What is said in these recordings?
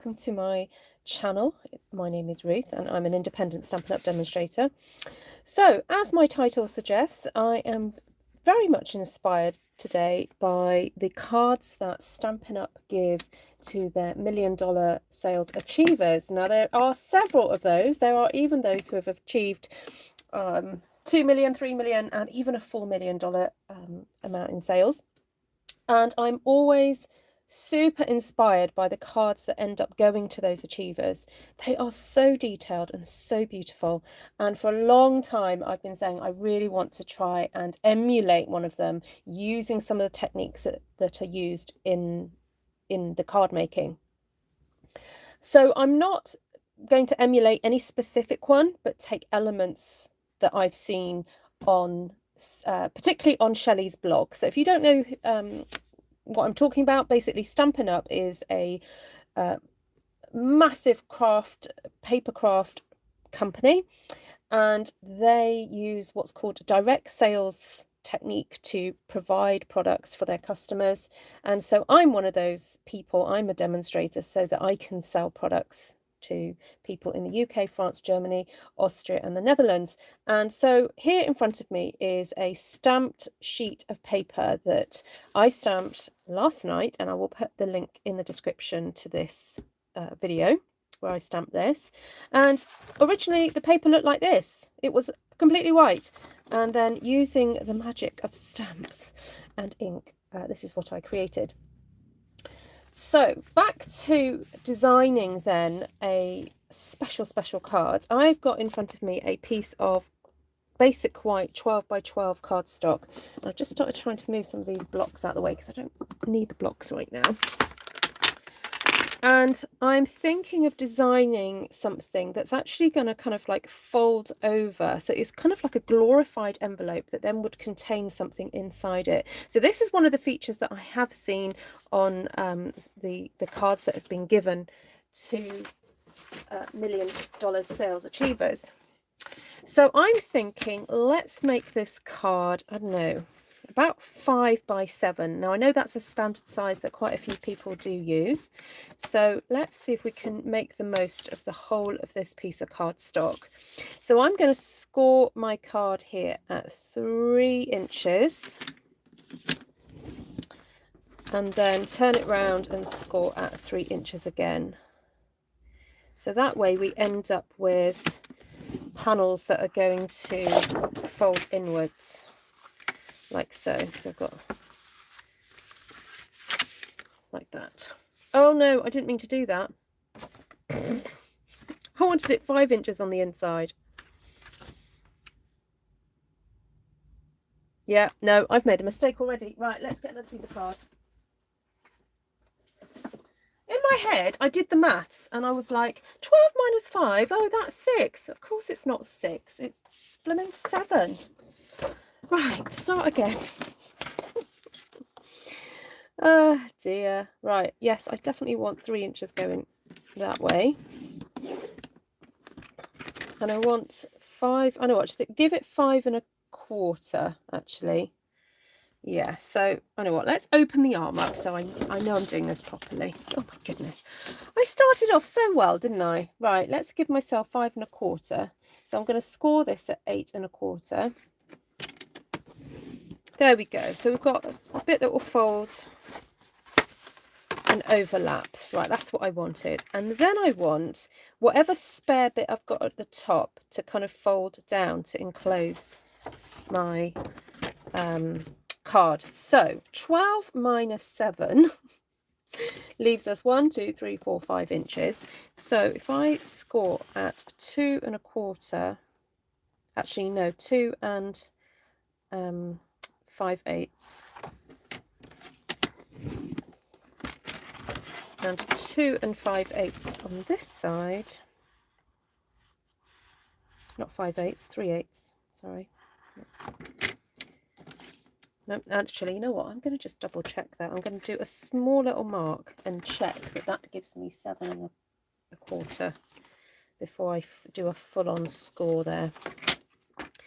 welcome to my channel. My name is Ruth and I'm an independent Stampin' Up! Demonstrator. So, as my title suggests, I am very much inspired today by the cards that Stampin' Up! Give to their $1 million sales achievers. Now, there are several of those. There are even those who have achieved 2 million, 3 million, and even a $4 million amount in sales. And I'm always super inspired by the cards that end up going to those achievers. They are so detailed and so beautiful, and for a long time I've been saying I really want to try and emulate one of them using some of the techniques that are used in the card making. So I'm not going to emulate any specific one, but take elements that I've seen on particularly on Shelley's blog. So if you don't know what I'm talking about, basically Stampin' Up! Is a massive paper craft company, and they use what's called direct sales technique to provide products for their customers. And so I'm one of those people. I'm a demonstrator so that I can sell products to people in the UK, France, Germany, Austria, and the Netherlands. And so here in front of me is a stamped sheet of paper that I stamped last night, and I will put the link in the description to this video where I stamped this. And originally the paper looked like this. It was completely white, and then using the magic of stamps and ink, this is what I created. So back to designing then a special card. I've got in front of me a piece of basic white 12 by 12 cardstock. I've just started trying to move some of these blocks out of the way because I don't need the blocks right now. And I'm thinking of designing something that's actually going to kind of like fold over. So it's kind of like a glorified envelope that then would contain something inside it. So this is one of the features that I have seen on the cards that have been given to $1 million sales achievers. So I'm thinking, let's make this card, I don't know, about 5 by 7. Now I know that's a standard size that quite a few people do use. So let's see if we can make the most of the whole of this piece of cardstock. So I'm going to score my card here at 3 inches. And then turn it round and score at 3 inches again. So that way we end up with panels that are going to fold inwards. Like so. So I've got like that. Oh no, I didn't mean to do that. I wanted it 5 inches on the inside. Yeah, no, I've made a mistake already. Right, let's get another piece of card. In my head, I did the maths and I was like, 12 minus 5, oh, that's 6. Of course it's not 6, it's blooming 7. Right, start again. Oh dear. Right, yes, I definitely want 3 inches going that way. And I want 5, I know what, just give it 5 1/4 actually. Yeah, so I know what, let's open the arm up so I know I'm doing this properly. Oh my goodness. I started off so well, didn't I? Right, let's give myself 5 1/4. So I'm going to score this at 8 1/4. There we go. So we've got a bit that will fold and overlap. Right, that's what I wanted. And then I want whatever spare bit I've got at the top to kind of fold down to enclose my card. So 12 minus 7 leaves us 1, 2, 3, 4, 5 inches. So if I score at 2 1/4, actually no, 2 and 5/8, and 2 5/8 on this side. Not 5/8, 3/8. Sorry. No, actually, you know what? I'm going to just double check that. I'm going to do a small little mark and check that that gives me 7 1/4 before I do a full-on score there.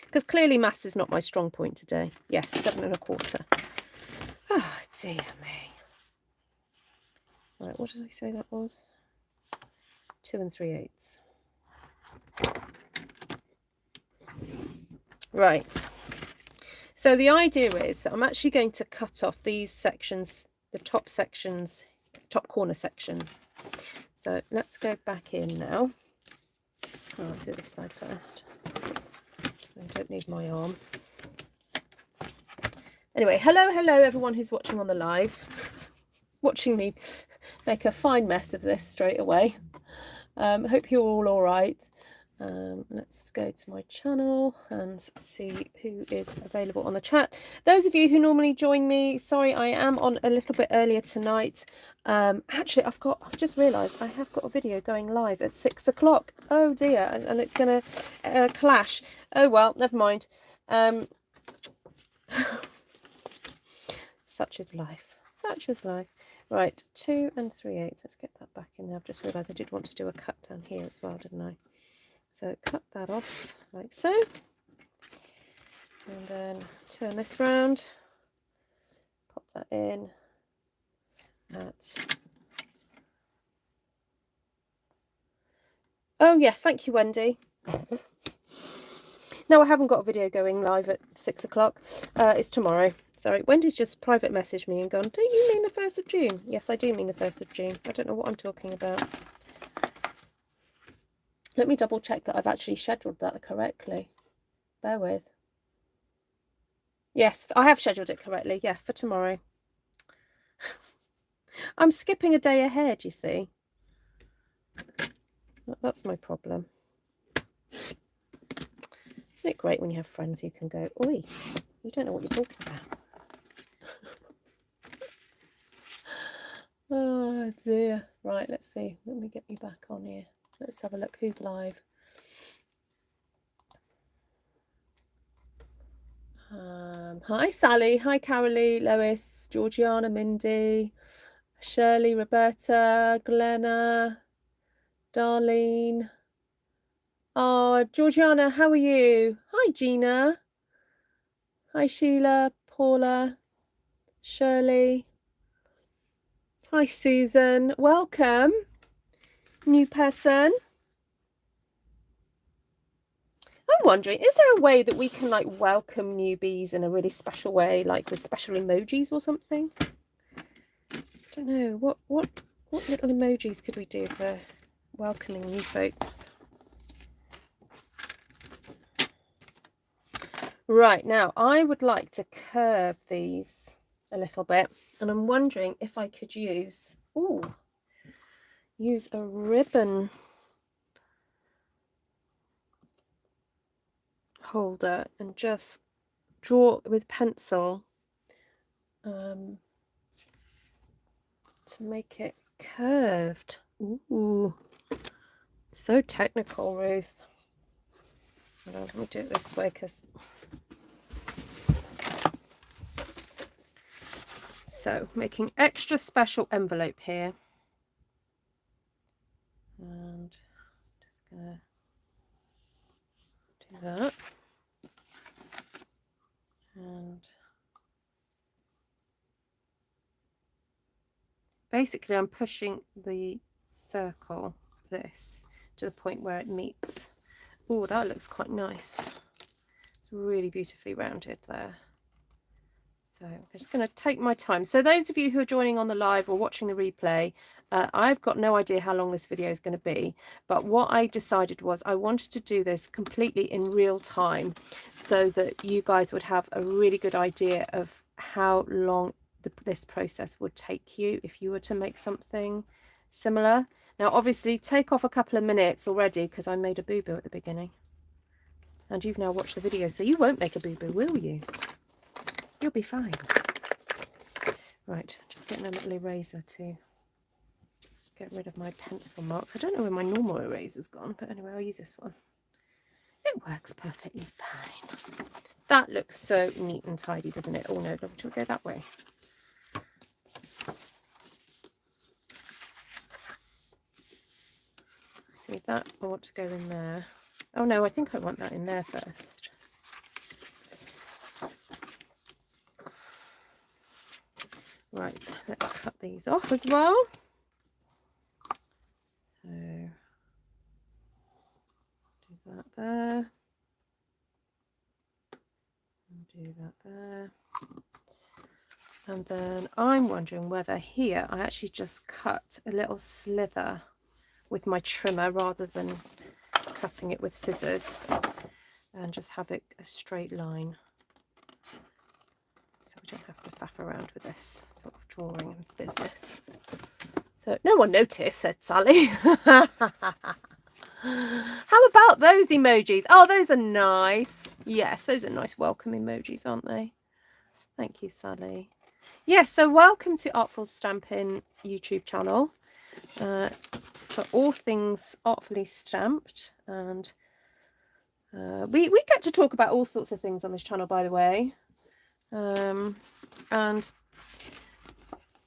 Because clearly maths is not my strong point today. Yes, 7 1/4. Oh, dear me. Right, what did I say that was? 2 3/8. Right. So the idea is that I'm actually going to cut off these sections, the top sections, top corner sections. So let's go back in now. Oh, I'll do this side first. I don't need my arm. Anyway, hello everyone who's watching on the live. Watching me make a fine mess of this straight away. Hope you're all right. Let's go to my channel and see who is available on the chat. Those of you who normally join me, sorry, I am on a little bit earlier tonight. Actually, I've just realised I have got a video going live at 6 o'clock. Oh dear, and it's going to clash. Oh well, never mind. Such is life. Such is life. Right, 2 3/8. Let's get that back in there. I've just realised I did want to do a cut down here as well, didn't I? So cut that off like so, and then turn this round, pop that in at, oh yes, thank you Wendy. No, I haven't got a video going live at 6 o'clock, it's tomorrow. Sorry, Wendy's just private messaged me and gone, do you mean the 1st of June? Yes, I do mean the 1st of June. I don't know what I'm talking about. Let me double check that I've actually scheduled that correctly. Bear with. Yes, I have scheduled it correctly. Yeah, for tomorrow. I'm skipping a day ahead, you see. That's my problem. Isn't it great when you have friends who can go, oi, you don't know what you're talking about. Oh dear. Right, let's see. Let me get you back on here. Let's have a look who's live. Hi Sally, hi Carolee, Lois, Georgiana, Mindy, Shirley, Roberta, Glenna, Darlene. Oh, Georgiana, how are you? Hi Gina. Hi Sheila, Paula, Shirley. Hi Susan, welcome. New person. I'm wondering, is there a way that we can like welcome newbies in a really special way, like with special emojis or something? I don't know. What little emojis could we do for welcoming new folks? Right, now I would like to curve these a little bit, and I'm wondering if I could use a ribbon holder and just draw with pencil to make it curved. Ooh, so technical, Ruth. Let me do it this way because so making extra special envelope here, and just gonna do that. And basically I'm pushing the circle of this to the point where it meets. Oh, that looks quite nice. It's really beautifully rounded there. So I'm just going to take my time. So those of you who are joining on the live or watching the replay, I've got no idea how long this video is going to be, but what I decided was I wanted to do this completely in real time so that you guys would have a really good idea of how long this process would take you if you were to make something similar. Now obviously take off a couple of minutes already because I made a boo-boo at the beginning, and you've now watched the video, so you won't make a boo-boo, will you? You'll be fine. Right, just getting a little eraser to get rid of my pencil marks. I don't know where my normal eraser's gone, but anyway, I'll use this one. It works perfectly fine. That looks so neat and tidy, doesn't it? Oh no, should we go that way? See that? I want to go in there. Oh no, I think I want that in there first. Right, let's cut these off as well. So do that there. And then I'm wondering whether here I actually just cut a little slither with my trimmer rather than cutting it with scissors, and just have it a straight line, so we don't have to faff around with this sort of drawing and business. So no one noticed, said Sally. How about those emojis? Oh, those are nice. Yes, those are nice welcome emojis, aren't they? Thank you, Sally. Yes, so welcome to Artful Stampin YouTube channel, for all things artfully stamped. And we get to talk about all sorts of things on this channel, by the way. And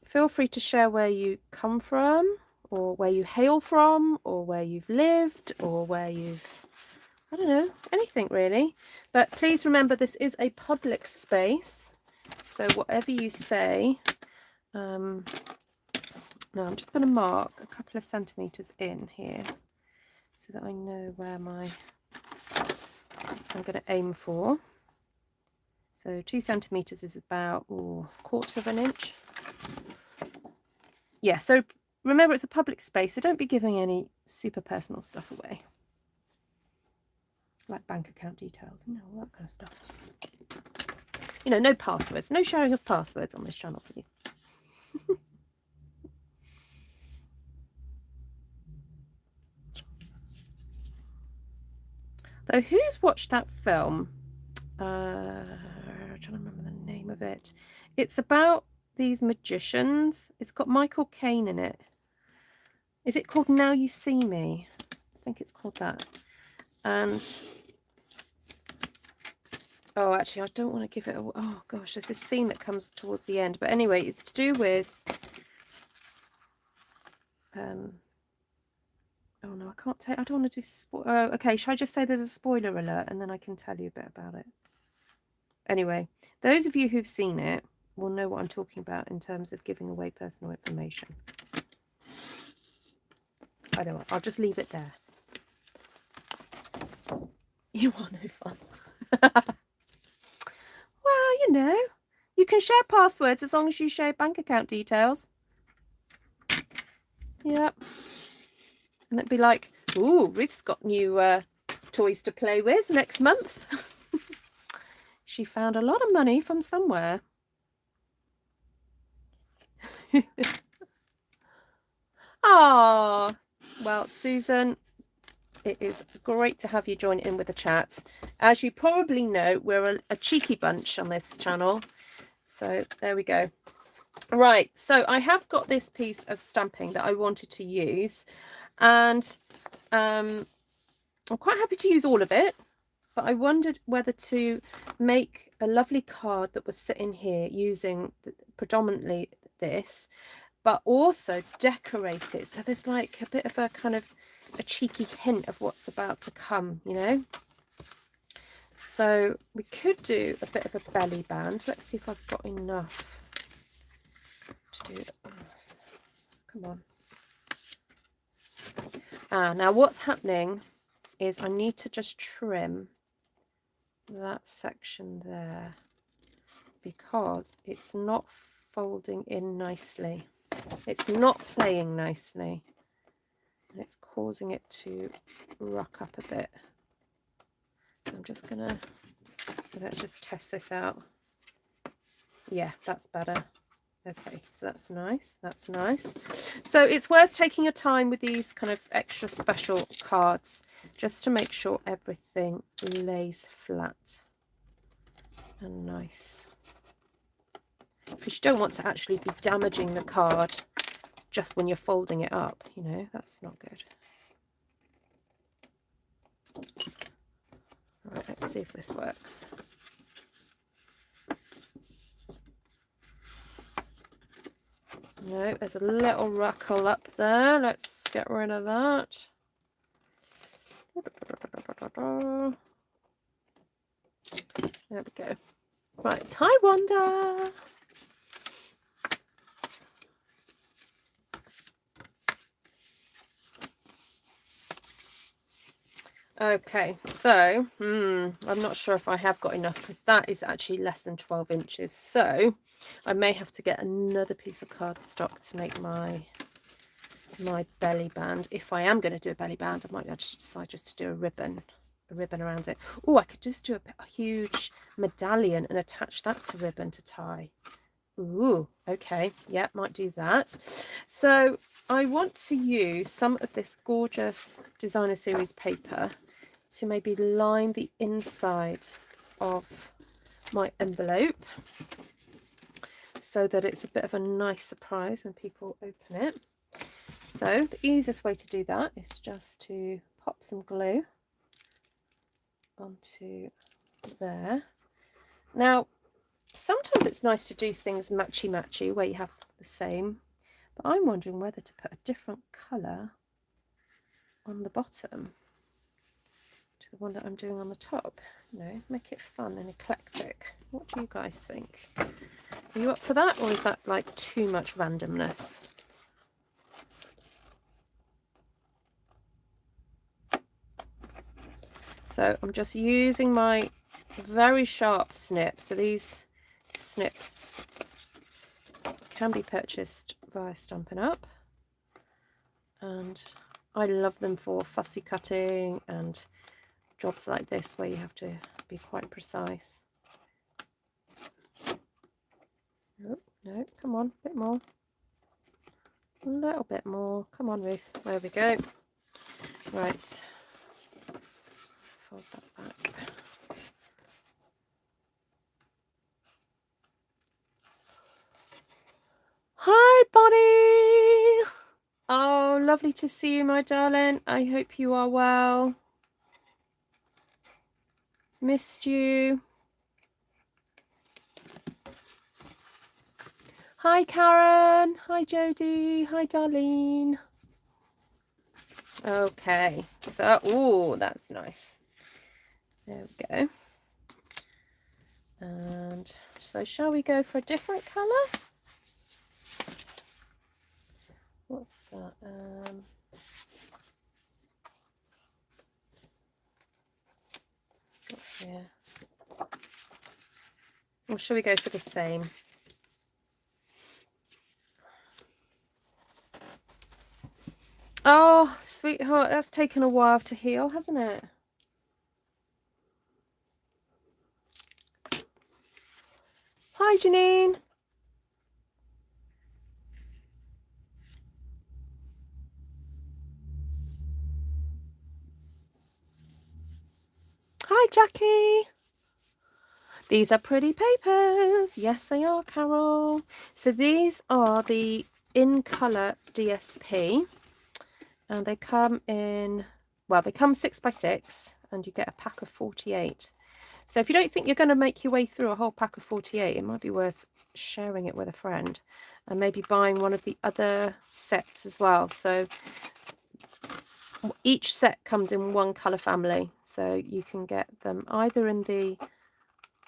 feel free to share where you come from, or where you hail from, or where you've lived, or where you've, I don't know, anything really. But please remember, this is a public space, so whatever you say, no, I'm just going to mark a couple of centimetres in here so that I know where I'm going to aim for. So 2 centimetres is about 1/4 of an inch. Yeah, so remember, it's a public space, so don't be giving any super personal stuff away. Like bank account details, you know, all that kind of stuff. You know, no passwords, no sharing of passwords on this channel, please. Though, who's watched that film? I'm trying to remember the name of it. It's about these magicians. It's got Michael Caine in it. Is it called Now You See Me? I think it's called that. And oh, actually, I don't want to give it a... Oh, gosh, there's this scene that comes towards the end. But anyway, it's to do with... Oh, no, I can't tell... I don't want to do... Oh, okay, shall I just say there's a spoiler alert and then I can tell you a bit about it? Anyway, those of you who've seen it will know what I'm talking about in terms of giving away personal information. I don't know. I'll just leave it there. You are no fun. Well, you know, you can share passwords as long as you share bank account details. Yep. And it'd be like, ooh, Ruth's got new toys to play with next month. She found a lot of money from somewhere. Ah, well, Susan, it is great to have you join in with the chat. As you probably know, we're a cheeky bunch on this channel. So there we go. Right, so I have got this piece of stamping that I wanted to use, and I'm quite happy to use all of it, but I wondered whether to make a lovely card that would sit in here using predominantly this, but also decorate it. So there's like a bit of a kind of a cheeky hint of what's about to come, you know. So we could do a bit of a belly band. Let's see if I've got enough to do this. Come on. Now what's happening is I need to just trim that section there because it's not folding in nicely. It's not playing nicely. And it's causing it to rock up a bit. So I'm just gonna, so let's just test this out. Yeah, that's better. Okay, so that's nice. That's nice. So it's worth taking your time with these kind of extra special cards just to make sure everything lays flat and nice. Because you don't want to actually be damaging the card just when you're folding it up, you know, that's not good. All right, let's see if this works. No, there's a little ruckle up there. Let's get rid of that. There we go. Right, hi Wanda. Okay, so I'm not sure if I have got enough, because that is actually less than 12 inches. So I may have to get another piece of cardstock to make my belly band. If I am going to do a belly band, I might actually decide just to do a ribbon around it. Oh, I could just do a huge medallion and attach that to ribbon to tie. Ooh, okay, yeah, might do that. So I want to use some of this gorgeous designer series paper to maybe line the inside of my envelope so that it's a bit of a nice surprise when people open it. So the easiest way to do that is just to pop some glue onto there. Now, sometimes it's nice to do things matchy-matchy where you have the same, but I'm wondering whether to put a different colour on the bottom to the one that I'm doing on the top. You know, make it fun and eclectic. What do you guys think? Are you up for that, or is that like too much randomness? So I'm just using my very sharp snips. So these snips can be purchased via Stampin' Up, and I love them for fussy cutting and jobs like this where you have to be quite precise. Oh, no, come on, a bit more. A little bit more. Come on, Ruth. There we go. Right. Fold that back. Hi, Bonnie. Oh, lovely to see you, my darling. I hope you are well. Missed you. Hi, Karen. Hi, Jodie. Hi, Darlene. Okay, so, oh, that's nice. There we go. And so shall we go for a different colour? What's that? What's here? Or shall we go for the same? Oh, sweetheart, that's taken a while to heal, hasn't it? Hi, Janine. Hi, Jackie. These are pretty papers. Yes, they are, Carol. So these are the In Colour DSP. And they come in, well, they come 6x6, and you get a pack of 48. So if you don't think you're going to make your way through a whole pack of 48, it might be worth sharing it with a friend and maybe buying one of the other sets as well. So each set comes in one colour family, so you can get them either in the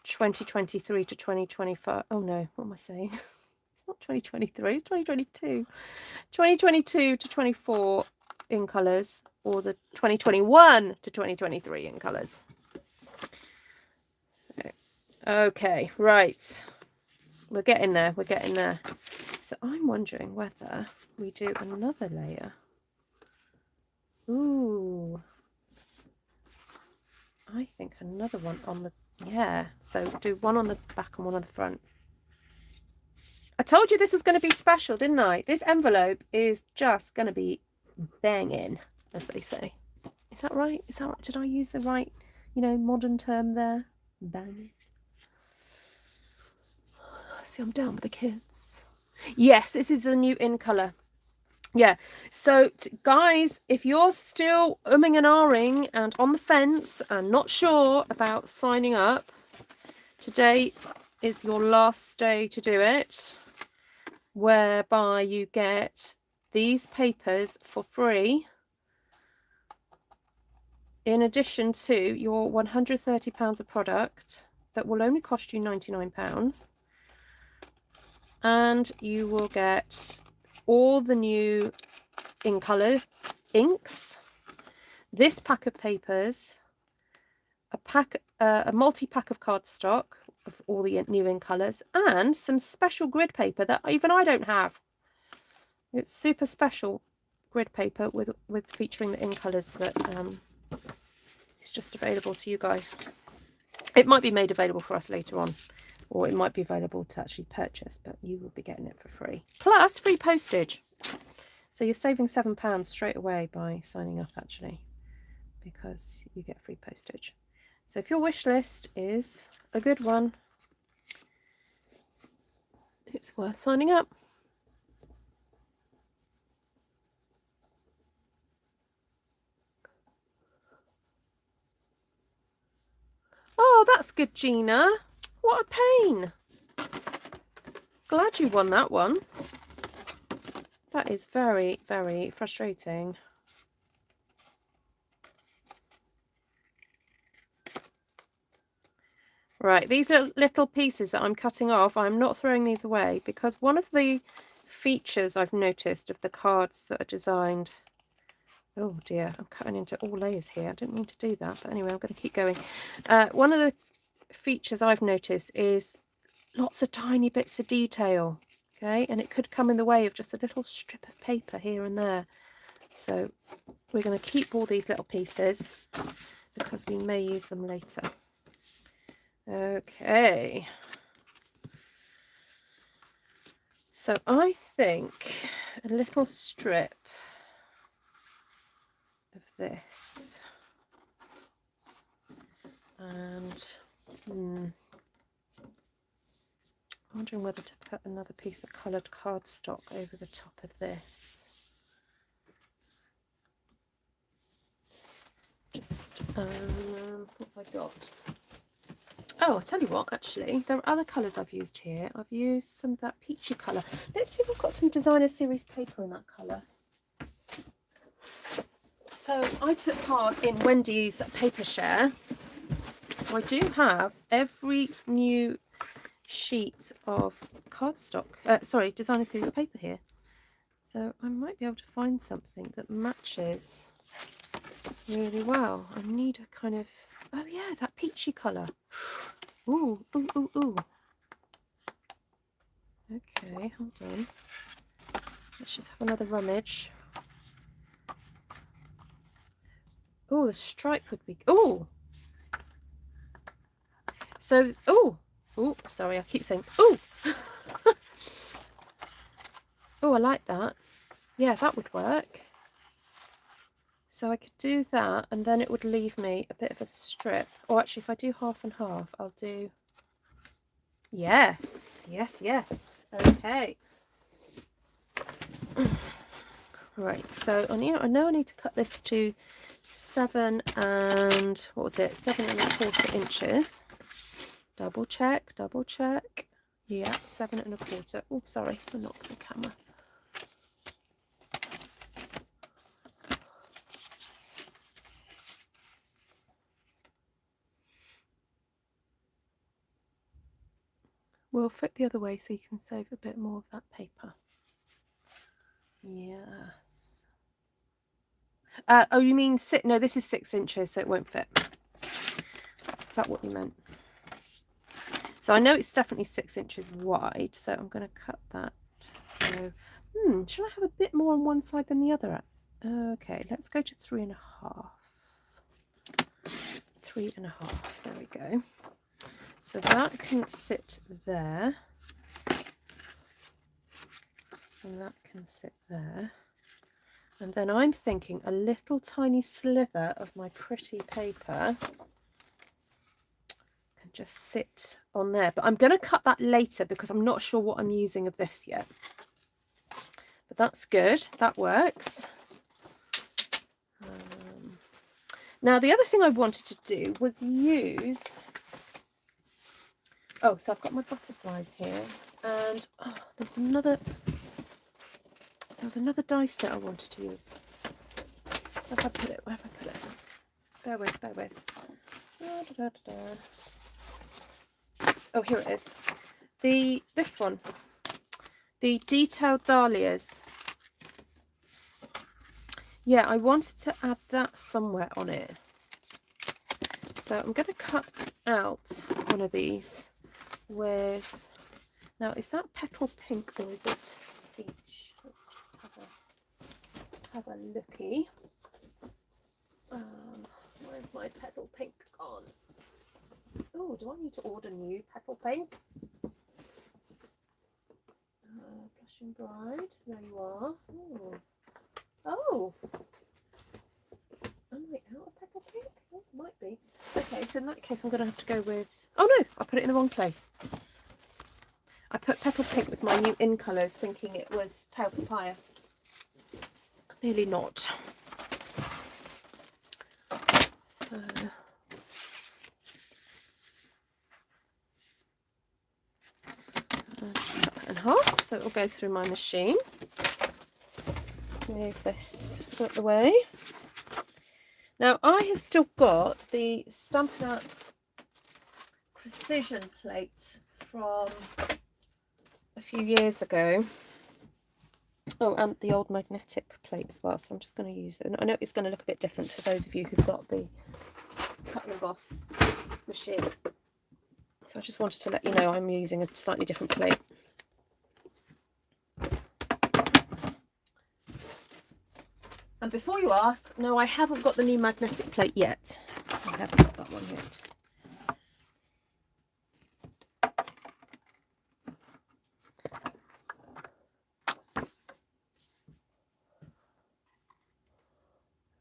2023 to 2025. Oh no, what am I saying? It's not 2023, it's 2022. 2022 to 24 in colours, or the 2021 to 2023 in colours. Okay, right. We're getting there, we're getting there. So I'm wondering whether we do another layer. Ooh. I think another one on the, yeah. So do one on the back and one on the front. I told you this was going to be special, didn't I? This envelope is just going to be banging, as they say. Is that right? Is that right? Did I use the right, you know, modern term there? Banging. See, I'm down with the kids. Yes, this is the new In Colour. Yeah, so guys, if you're still umming and ahhing and on the fence and not sure about signing up, today is your last day to do it, whereby you get these papers for free in addition to your £130 of product that will only cost you £99, and you will get all the new In Colour inks, this pack of papers, a multi-pack of cardstock of all the new in colours, and some special grid paper that even I don't have. It's super special grid paper with featuring the in colours that is just available to you guys. It might be made available for us later on, or it might be available to actually purchase, but you will be getting it for free. Plus free postage. So you're saving £7 straight away by signing up, actually, because you get free postage. So if your wish list is a good one, it's worth signing up. Oh, that's good, Gina. What a pain. Glad you won that one. That is very, very frustrating. Right, these are little pieces that I'm cutting off. I'm not throwing these away because one of the features I've noticed of the cards that are designed... Oh dear, I'm cutting into all layers here. I didn't mean to do that, but anyway, I'm going to keep going. One of the features I've noticed is lots of tiny bits of detail, okay? And it could come in the way of just a little strip of paper here and there. So we're going to keep all these little pieces because we may use them later. Okay. So I think a little strip of this, and I'm wondering whether to put another piece of coloured cardstock over the top of this. Just what have I got? Oh, I'll tell you what, actually, there are other colours I've used here. I've used some of that peachy colour. Let's see if I've got some designer series paper in that colour. So I took part in Wendy's paper share. So I do have every new sheet of cardstock, sorry, designer series paper here. So I might be able to find something that matches really well. I need a kind of, oh yeah, that peachy colour. Ooh, ooh, ooh, ooh. Okay, hold on. Let's just have another rummage. Oh, the stripe would be, oh. So, oh, sorry, I keep saying, oh. Oh, I like that. Yeah, that would work. So I could do that, and then it would leave me a bit of a strip. Or actually, if I do half and half, I'll do... Yes, yes, yes. Okay. Right, so I know I need to cut this to 7 and... What was it? 7¼ inches. Double check, double check. Yeah, 7¼ Oh, sorry, I knocked the camera. We'll flip the other way so you can save a bit more of that paper. Yes. Oh, you mean no, this is 6 inches, so it won't fit. Is that what you meant? So I know it's definitely 6 inches wide, so I'm going to cut that. So, should I have a bit more on one side than the other? Okay, let's go to 3½. 3½. There we go. So that can sit there, and that can sit there. And then I'm thinking a little tiny slither of my pretty paper can just sit on there. But I'm going to cut that later because I'm not sure what I'm using of this yet. But that's good. That works. Now, the other thing I wanted to do was use... Oh, so I've got my butterflies here, and there was another die set I wanted to use. So if I put it, where have I put it? Bear with. Oh, here it is. This one, the detailed dahlias. yeah, I wanted to add that somewhere on it. So I'm going to cut out one of these with, now is that petal pink or is it peach? Let's just have a looky. Where's my petal pink gone? Oh, do I need to order new petal pink? Blushing Bride, there you are. Ooh. Oh, am I out of petal pink? Oh, might be. Okay, so in that case I'm going to have to go with, oh no, I put it in the wrong place. I put petal pink with my new in colours thinking it was pale papaya. Clearly not. So cut that in half so it will go through my machine. Move this out of the way. Now I have still got the Stampin' Up! Precision plate from a few years ago. Oh, and the old magnetic plate as well, so I'm just going to use it. And I know it's going to look a bit different for those of you who've got the cut and emboss machine. So I just wanted to let you know I'm using a slightly different plate. And before you ask, no, I haven't got the new magnetic plate yet. I haven't got that one yet.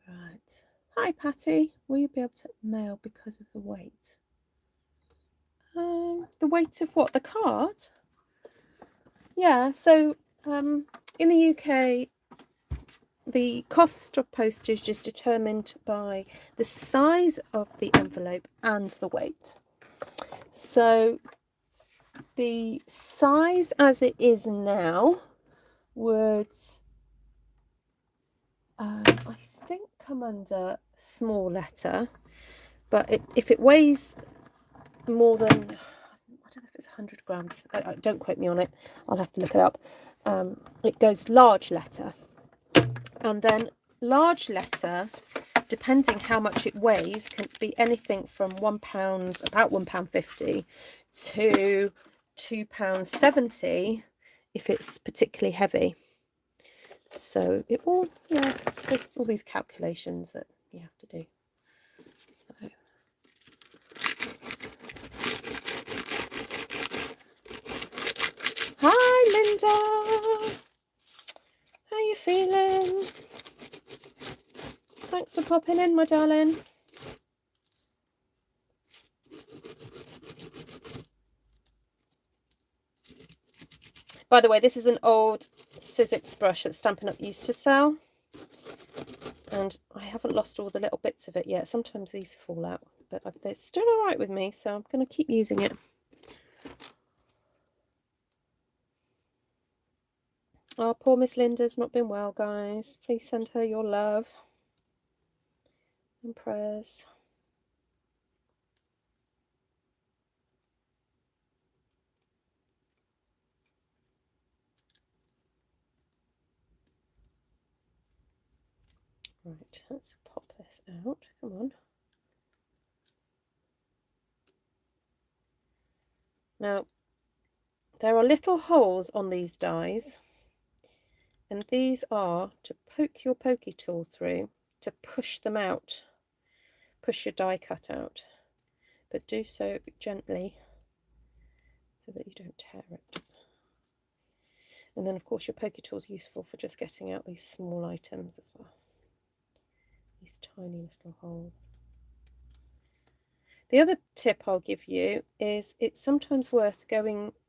Right. Hi, Patty. Will you be able to mail because of the weight? The weight of what? The card? Yeah, so in the UK, the cost of postage is determined by the size of the envelope and the weight. So the size as it is now would, I think, come under small letter, but if it weighs more than, I don't know if it's 100 grams, don't quote me on it, I'll have to look it up, it goes large letter. And then large letter, depending how much it weighs, can be anything from £1, about £1.50 to £2.70 if it's particularly heavy. So it all, yeah, there's all these calculations that you have to do. So. Hi, Linda. How you feeling? Thanks for popping in, my darling. By the way, this is an old Sizzix brush that Stampin' Up! Used to sell. And I haven't lost all the little bits of it yet. Sometimes these fall out, but they're still all right with me, so I'm going to keep using it. Oh, poor Miss Linda's not been well, guys. Please send her your love and prayers. Right, let's pop this out. Come on. Now, there are little holes on these dies, and these are to poke your pokey tool through to push them out, push your die cut out, but do so gently so that you don't tear it. And then, of course, your pokey tool is useful for just getting out these small items as well. These tiny little holes. The other tip I'll give you is it's sometimes worth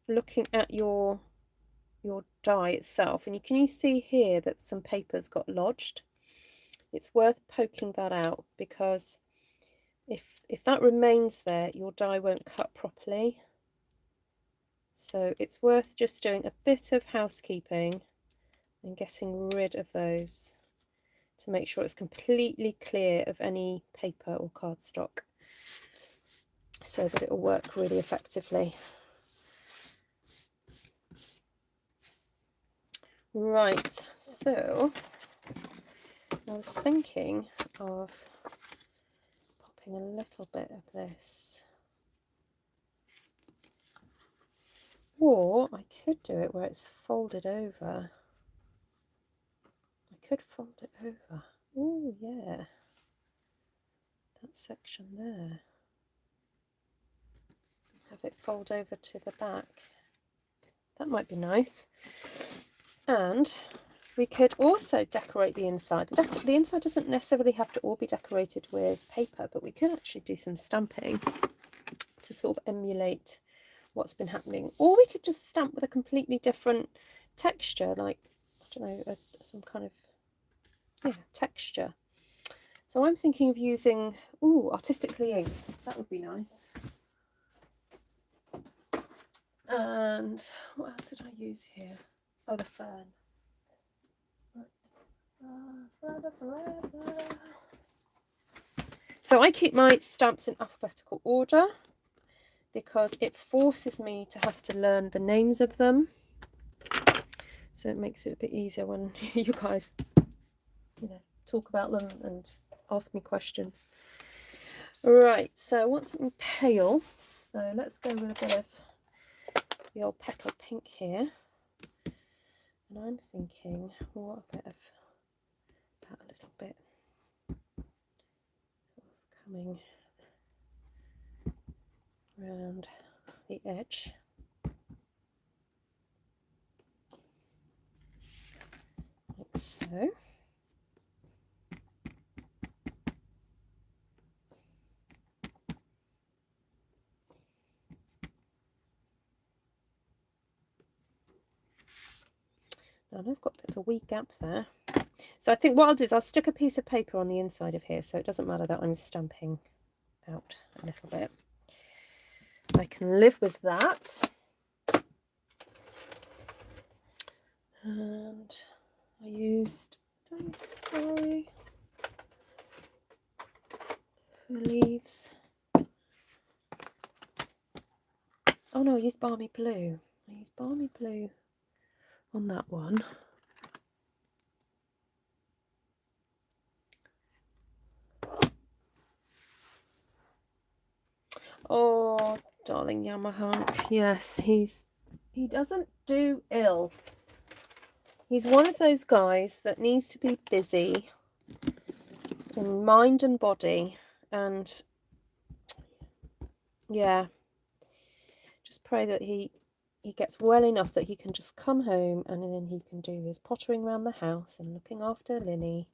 looking at your die itself, and can you see here that some paper's got lodged? It's worth poking that out, because if that remains there, your die won't cut properly. So it's worth just doing a bit of housekeeping and getting rid of those to make sure it's completely clear of any paper or cardstock, so that it will work really effectively. Right, so I was thinking of popping a little bit of this, or I could do it where it's folded over. I could fold it over. Oh yeah, that section there. Have it fold over to the back. That might be nice. And we could also decorate the inside. The inside doesn't necessarily have to all be decorated with paper, but we could actually do some stamping to sort of emulate what's been happening. Or we could just stamp with a completely different texture, like, I don't know, some kind of texture. So I'm thinking of using, artistically inked. That would be nice. And what else did I use here? Oh, the fern. So I keep my stamps in alphabetical order because it forces me to have to learn the names of them. So it makes it a bit easier when you guys, talk about them and ask me questions. Right, so I want something pale. So let's go with a bit of the old petal pink here. And I'm thinking, what a bit of that, a little bit coming around the edge. Like so. Now I've got a bit of a wee gap there. So I think what I'll do is I'll stick a piece of paper on the inside of here, so it doesn't matter that I'm stamping out a little bit. I can live with that. And I used, sorry, for leaves. Oh no, I used balmy blue. I used balmy blue on that one. Oh, darling Yamaha. Yes, he doesn't do ill. He's one of those guys that needs to be busy in mind and body, and yeah, just pray that he gets well enough that he can just come home and then he can do his pottering around the house and looking after Lily.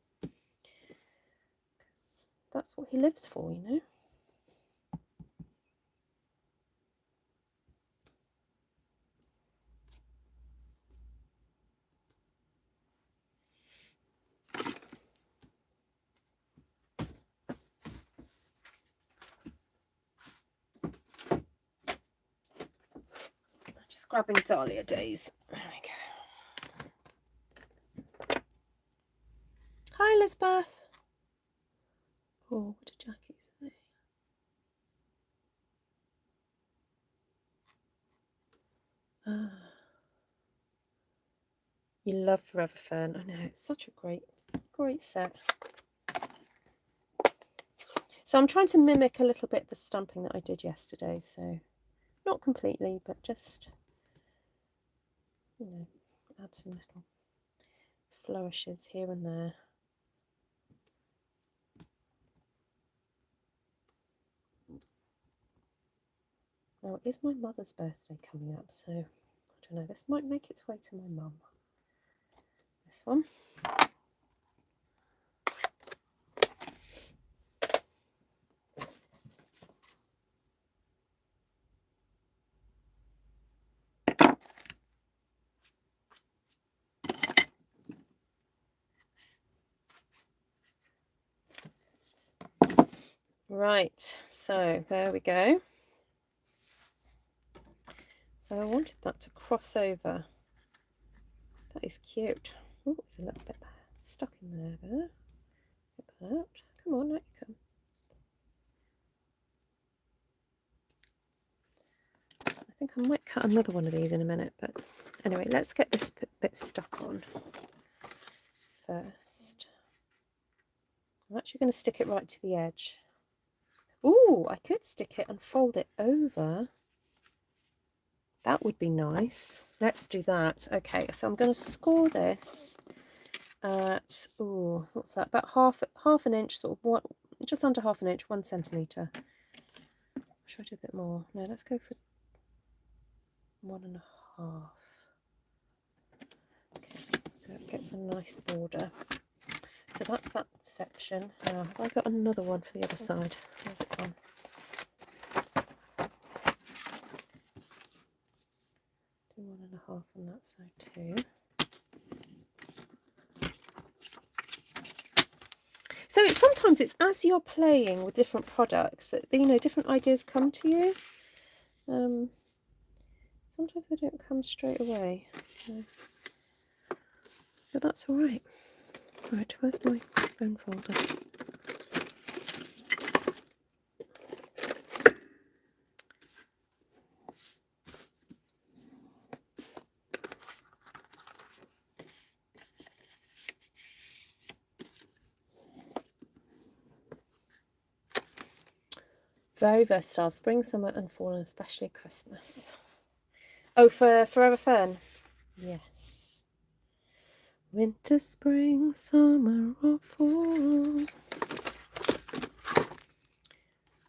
That's what he lives for, you know. Just grabbing Dahlia days. There we go. Hi, Elizabeth. Oh, what did Jackie say? You love Forever Fern. I know, it's such a great set. So I'm trying to mimic a little bit the stamping that I did yesterday. So not completely, but just, add some little flourishes here and there. Now, it is my mother's birthday coming up, so I don't know, this might make its way to my mum. This one. Right, so there we go. So I wanted that to cross over. That is cute. Oh, there's a little bit stuck in there. Get that out. Come on, out you come. I think I might cut another one of these in a minute, but anyway, let's get this bit stuck on first. I'm actually going to stick it right to the edge. Ooh, I could stick it and fold it over. That would be nice. Let's do that. Okay, so I'm going to score this at, ooh, what's that? About half an inch, sort of one, just under half an inch, 1 centimetre. Should I do a bit more? No, let's go for 1.5. Okay, so it gets a nice border. So that's that section. Now, have I got another one for the other side? Where's it gone? Do 1.5 on that side too. So sometimes it's as you're playing with different products that, you know, different ideas come to you. Sometimes they don't come straight away, but that's all right. Right, where's my bone folder? Very versatile, spring, summer and fall, and especially Christmas. Oh, for Forever Fern? Yes. Winter, spring, summer or fall,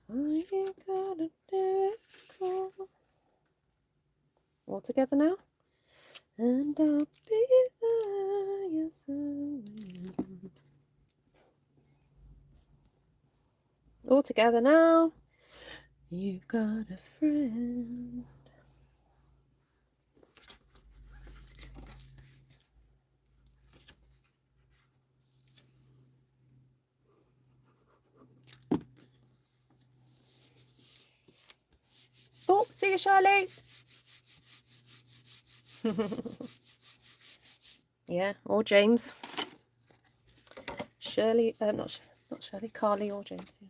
all you gotta do is call. All together now? And I'll be there, yes I will. All together now. You got a friend. Oh, see you, Shirley. Yeah, or James. Shirley, not Shirley, Carly or James. Yeah.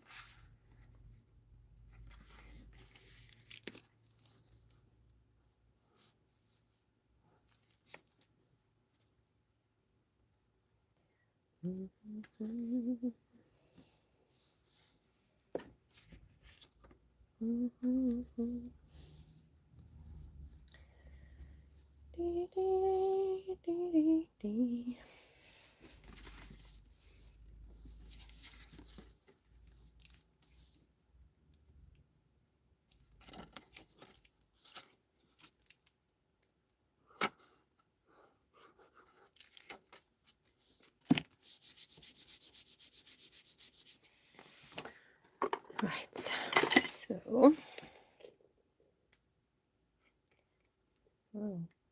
Right, so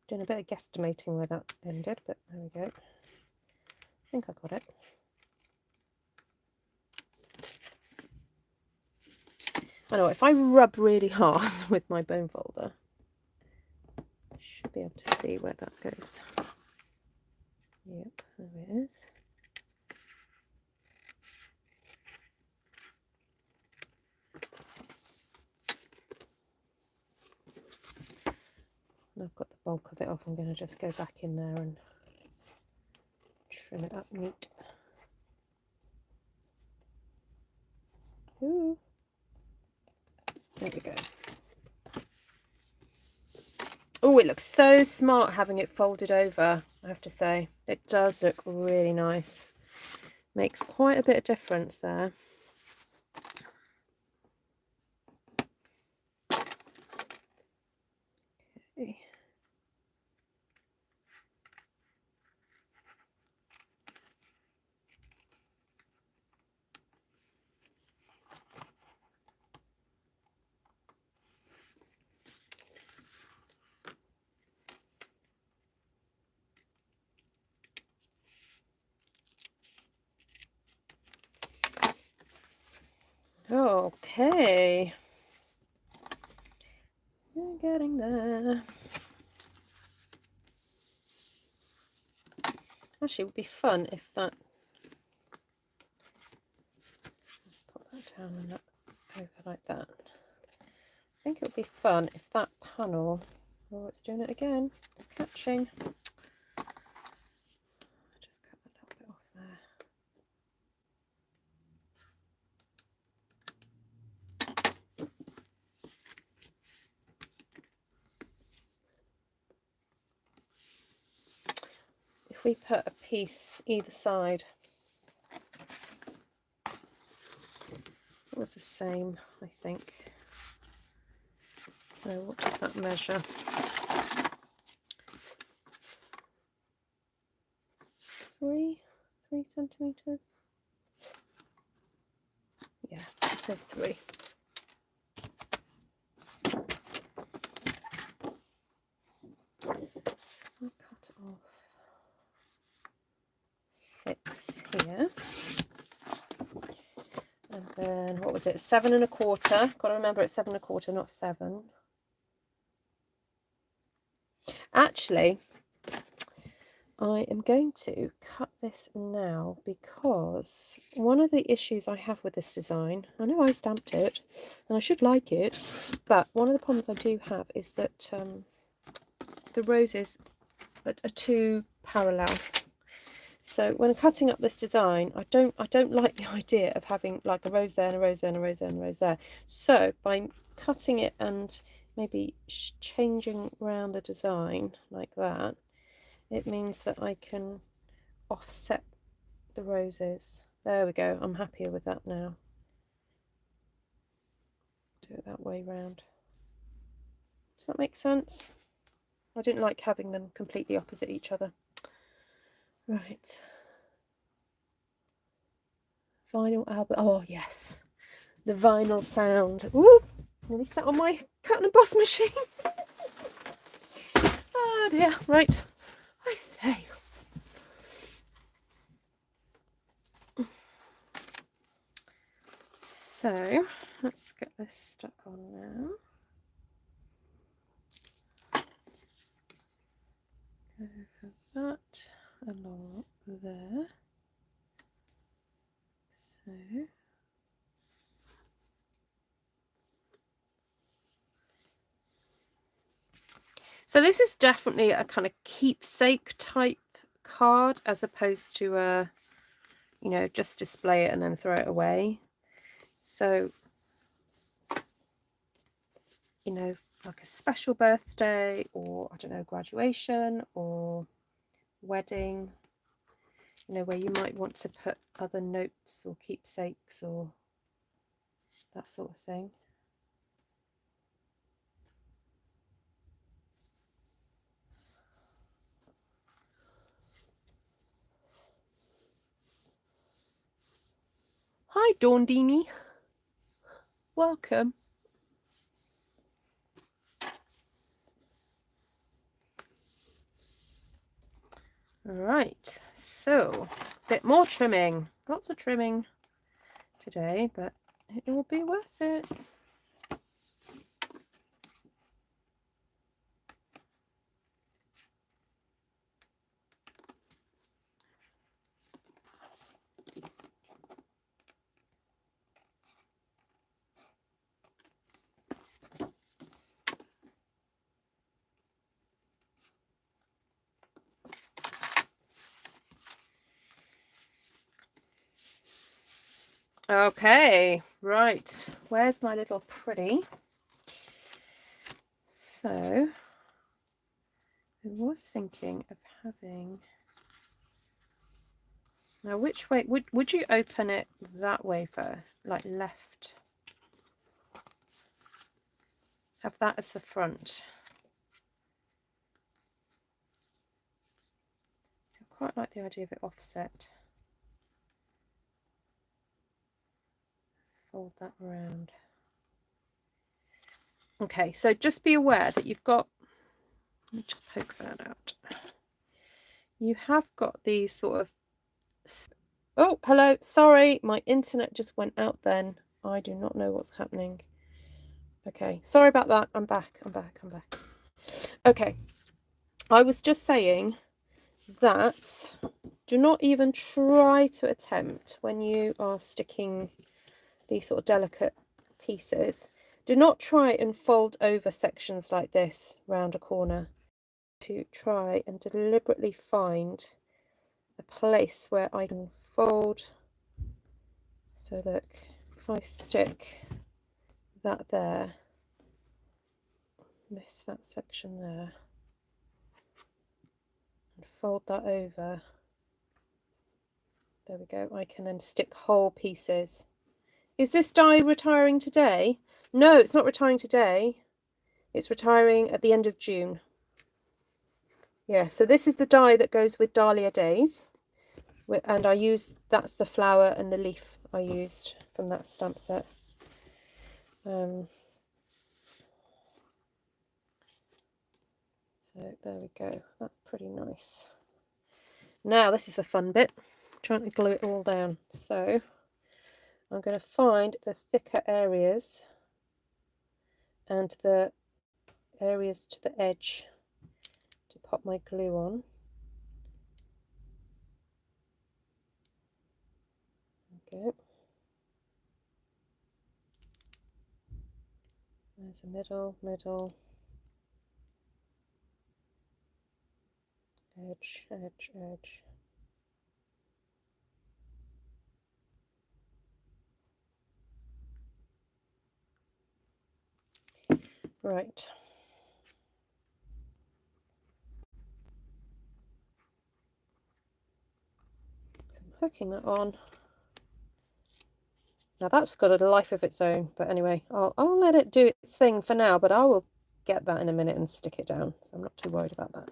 doing a bit of guesstimating where that ended, but there we go. I think I got it. I know, if I rub really hard with my bone folder, I should be able to see where that goes. Yep, there it is. And I've got the bulk of it off. I'm going to just go back in there and trim it up neat. Ooh. There we go. Oh, it looks so smart having it folded over, I have to say. It does look really nice. Makes quite a bit of difference there. Okay. Okay. We're getting there. Actually, it would be fun if that... Let's put that down and up over like that. I think it would be fun if that panel... Oh, it's doing it again. It's catching. Just cut a little bit off there. we put a piece either side. It was the same, I think. So what does that measure? 3 centimeters. Yeah, I said 3. I'll cut off 6 here. And then, what was it? 7 1/4. Got to remember it's 7 1/4, not 7. Actually, I am going to cut this now because one of the issues I have with this design, I know I stamped it and I should like it, but one of the problems I do have is that the roses are too parallel. So when cutting up this design, I don't like the idea of having like a rose there and a rose there and a rose there and a rose there. So by cutting it and maybe changing around the design like that, it means that I can offset the roses. There we go. I'm happier with that now. Do it that way round. Does that make sense? I didn't like having them completely opposite each other. Right. Vinyl album. Oh, yes. The vinyl sound. Ooh, nearly sat on my cut and emboss machine. Oh dear. Right. I say. So, let's get this stuck on now. Go for that along there. So this is definitely a kind of keepsake type card as opposed to a, you know, just display it and then throw it away. So, you know, like a special birthday or, I don't know, graduation or wedding, you know, where you might want to put other notes or keepsakes or that sort of thing. Hi, Dawndini. Welcome. Right, so a bit more trimming. Lots of trimming today, but it will be worth it. Okay, right, where's my little pretty? So I was thinking of having, now which way would you open it? That way first, like left? Have that as the front. So I quite like the idea of it offset. Fold that around. Okay, so just be aware that you've got, let me just poke that out. You have got these sort of, oh, hello, sorry, my internet just went out then. I do not know what's happening. Okay, sorry about that. I'm back. Okay, I was just saying that do not even try to attempt when you are sticking these sort of delicate pieces, do not try and fold over sections like this round a corner. To try and deliberately find a place where I can fold. So look, if I stick that there, miss that section there, and fold that over. There we go. I can then stick whole pieces. Is this die retiring today? No, it's not retiring today. It's retiring at the end of June. Yeah, so this is the die that goes with Dahlia Days. And I used, that's the flower and the leaf I used from that stamp set. So there we go. That's pretty nice. Now this is the fun bit. I'm trying to glue it all down. So I'm going to find the thicker areas and the areas to the edge to pop my glue on. Okay. There's a middle, edge, edge, edge. Right. So I'm hooking that on. Now that's got a life of its own, but anyway, I'll let it do its thing for now, but I will get that in a minute and stick it down. So I'm not too worried about that.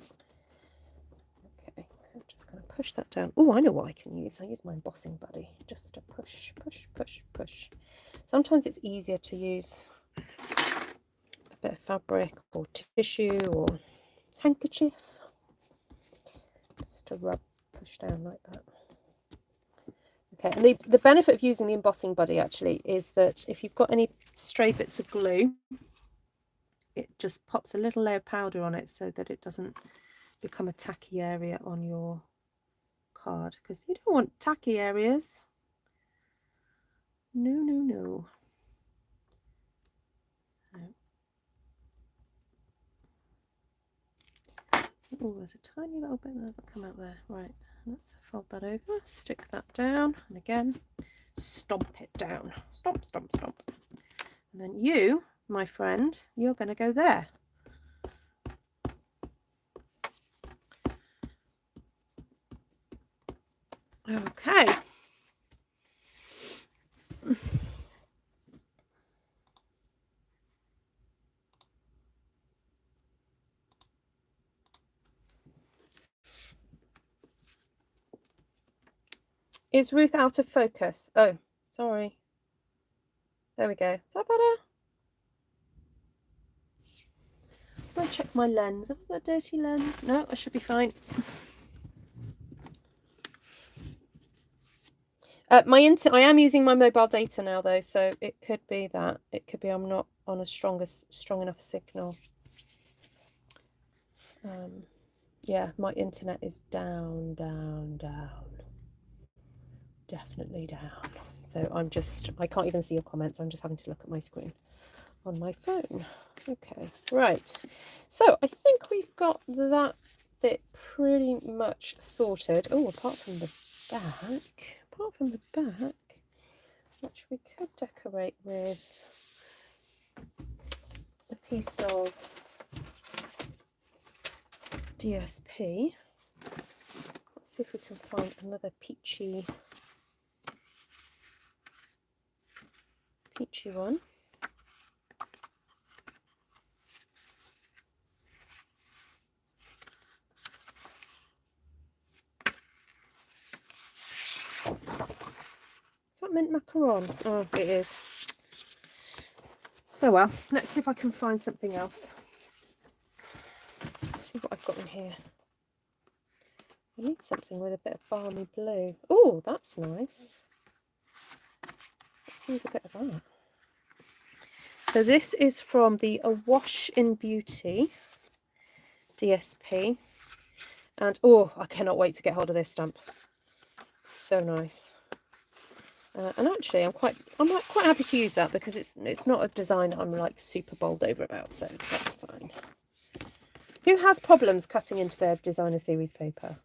Okay, so I'm just going to push that down. Oh, I know what I can use. I use my embossing buddy just to push, push, push, push. Sometimes it's easier to use a bit of fabric or tissue or handkerchief just to rub, push down like that. Okay, and the benefit of using the embossing buddy actually is that if you've got any stray bits of glue, it just pops a little layer of powder on it so that it doesn't become a tacky area on your card, because you don't want tacky areas. No, no, no. Oh, there's a tiny little bit that hasn't come out there. Right, let's fold that over, stick that down, and again, stomp it down. Stomp, stomp, stomp. And then you, my friend, you're going to go there. Okay. Is Ruth out of focus? Oh, sorry. There we go. Is that better? I'll check my lens. Have I got a dirty lens? No, I should be fine. I am using my mobile data now though, so it could be that. It could be I'm not on a strong enough signal. Yeah, my internet is down. Definitely down. So I can't even see your comments. I'm just having to look at my screen on my phone. Okay, right. So I think we've got that bit pretty much sorted. Oh, apart from the back, which we could decorate with a piece of DSP. Let's see if we can find another peachy one. Is that mint macaron? Oh, it is. Oh well, let's see if I can find something else. Let's see what I've got in here. I need something with a bit of balmy blue. Oh, that's nice. Let's use a bit of that. So this is from the Awash in Beauty DSP. And oh, I cannot wait to get hold of this stamp. So nice. And actually, I'm quite happy to use that because it's not a design that I'm like super bowled over about, so that's fine. Who has problems cutting into their designer series paper?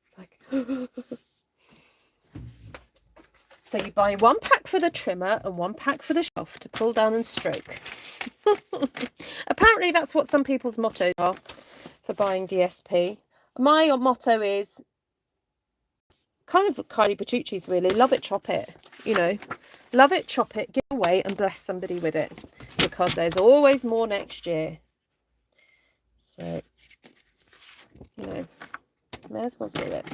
It's like so you buy one pack for the trimmer and one pack for the shelf to pull down and stroke. Apparently, that's what some people's mottos are for buying DSP. My motto is kind of Kylie Bertucci's really, love it, chop it, you know, love it, chop it, give away and bless somebody with it, because there's always more next year. So, you know, may as well do it.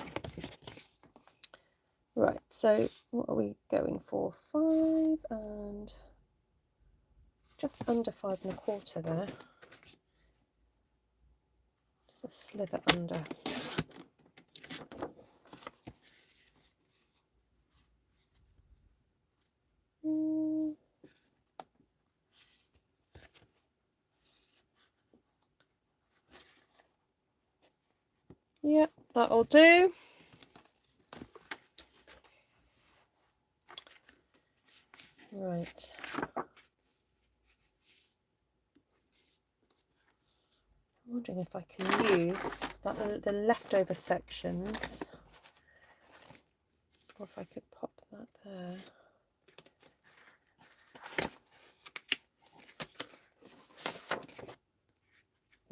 Right, so what are we going for? 5 and just under 5 1/4 there. Just a slither under. Yep, that'll do. Right. I'm wondering if I can use that, the leftover sections, or if I could pop that there.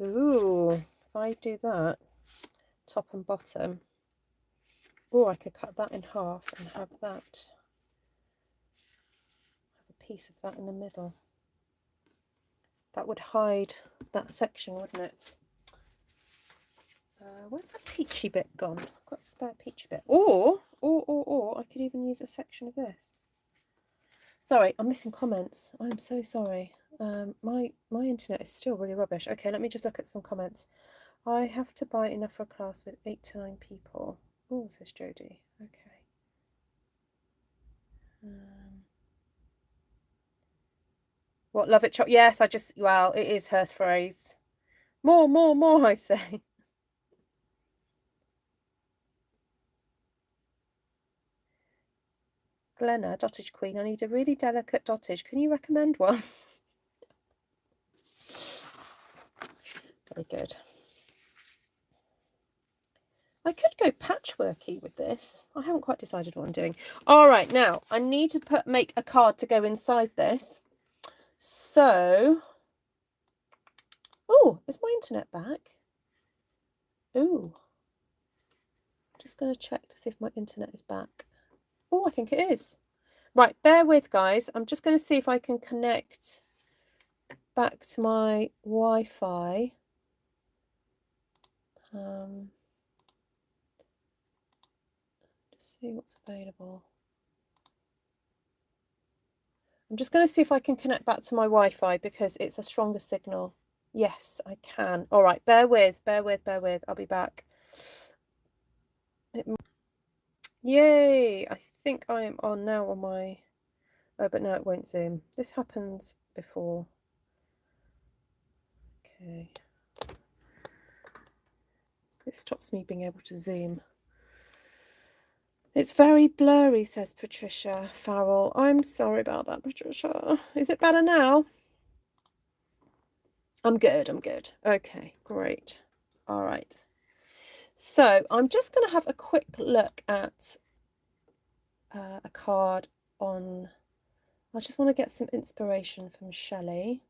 Ooh, if I do that, top and bottom, oh, I could cut that in half and have a piece of that in the middle. That would hide that section, wouldn't it? Where's that peachy bit gone? I've got a spare peachy bit. Or I could even use a section of this. Sorry, I'm missing comments. I'm so sorry. My internet is still really rubbish. Okay, let me just look at some comments. I have to buy enough for a class with 8 to 9 people. Oh, says Jodie. Okay. What, love it, chop? Yes, well, it is her phrase. More, I say. Glenna, dotage queen, I need a really delicate dotage. Can you recommend one? Very good. I could go patchworky with this. I haven't quite decided what I'm doing. All right, now I need to make a card to go inside this. So, oh, is my internet back? Oh, just going to check to see if my internet is back. Oh, I think it is. Right, bear with, guys. I'm just going to see if I can connect back to my Wi-Fi. Just see what's available. I'm just going to see if I can connect back to my Wi-Fi because it's a stronger signal. Yes, I can. All right, bear with. I'll be back. Yay! I think I am on now on my... Oh, but now it won't zoom. This happens before. Okay. It stops me being able to zoom. It's very blurry, says Patricia Farrell. I'm sorry about that, Patricia. Is it better now? I'm good. Okay, great. All right. So I'm just going to have a quick look at a card on... I just want to get some inspiration from Shelley.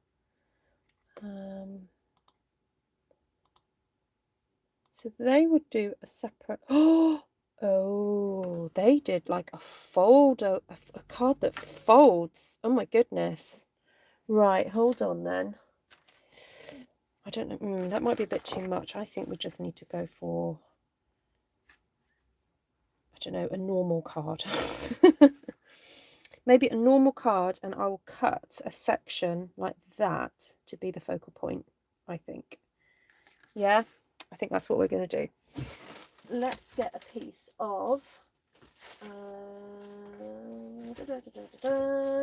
So they would do a separate... Oh, they did like a card that folds. Oh my goodness. Right, hold on then. I don't know. That might be a bit too much. I think we just need to go for, I don't know, a normal card. Maybe a normal card, and I will cut a section like that to be the focal point, I think. Yeah, I think that's what we're going to do. Let's get a piece of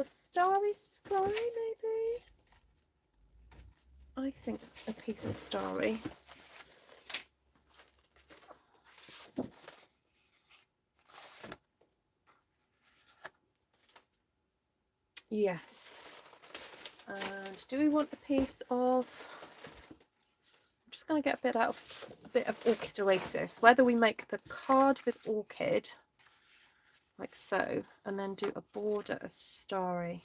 Starry Sky, maybe? I think a piece of Starry. Yes. And do we want a piece of... I'm just going to get a bit of Orchid Oasis. Whether we make the card with Orchid, like so, and then do a border of Starry.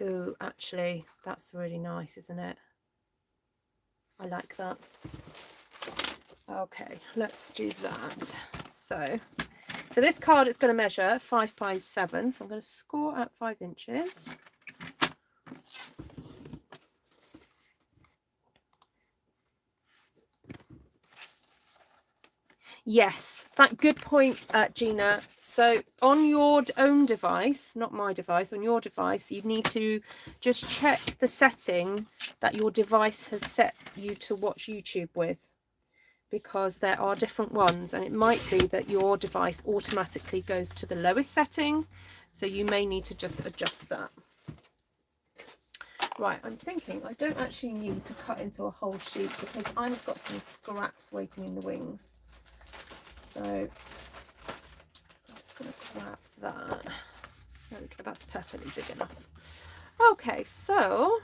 Ooh, actually, that's really nice, isn't it? I like that. Okay, let's do that. So this card is going to measure 5 by 7. So I'm going to score at 5 inches. Yes, that good point, Gina. So on your own device, not my device, on your device, you need to just check the setting that your device has set you to watch YouTube with, because there are different ones, and it might be that your device automatically goes to the lowest setting. So you may need to just adjust that. Right, I'm thinking I don't actually need to cut into a whole sheet because I've got some scraps waiting in the wings. So I'm just going to grab that. There we go, that's perfectly big enough. Okay, so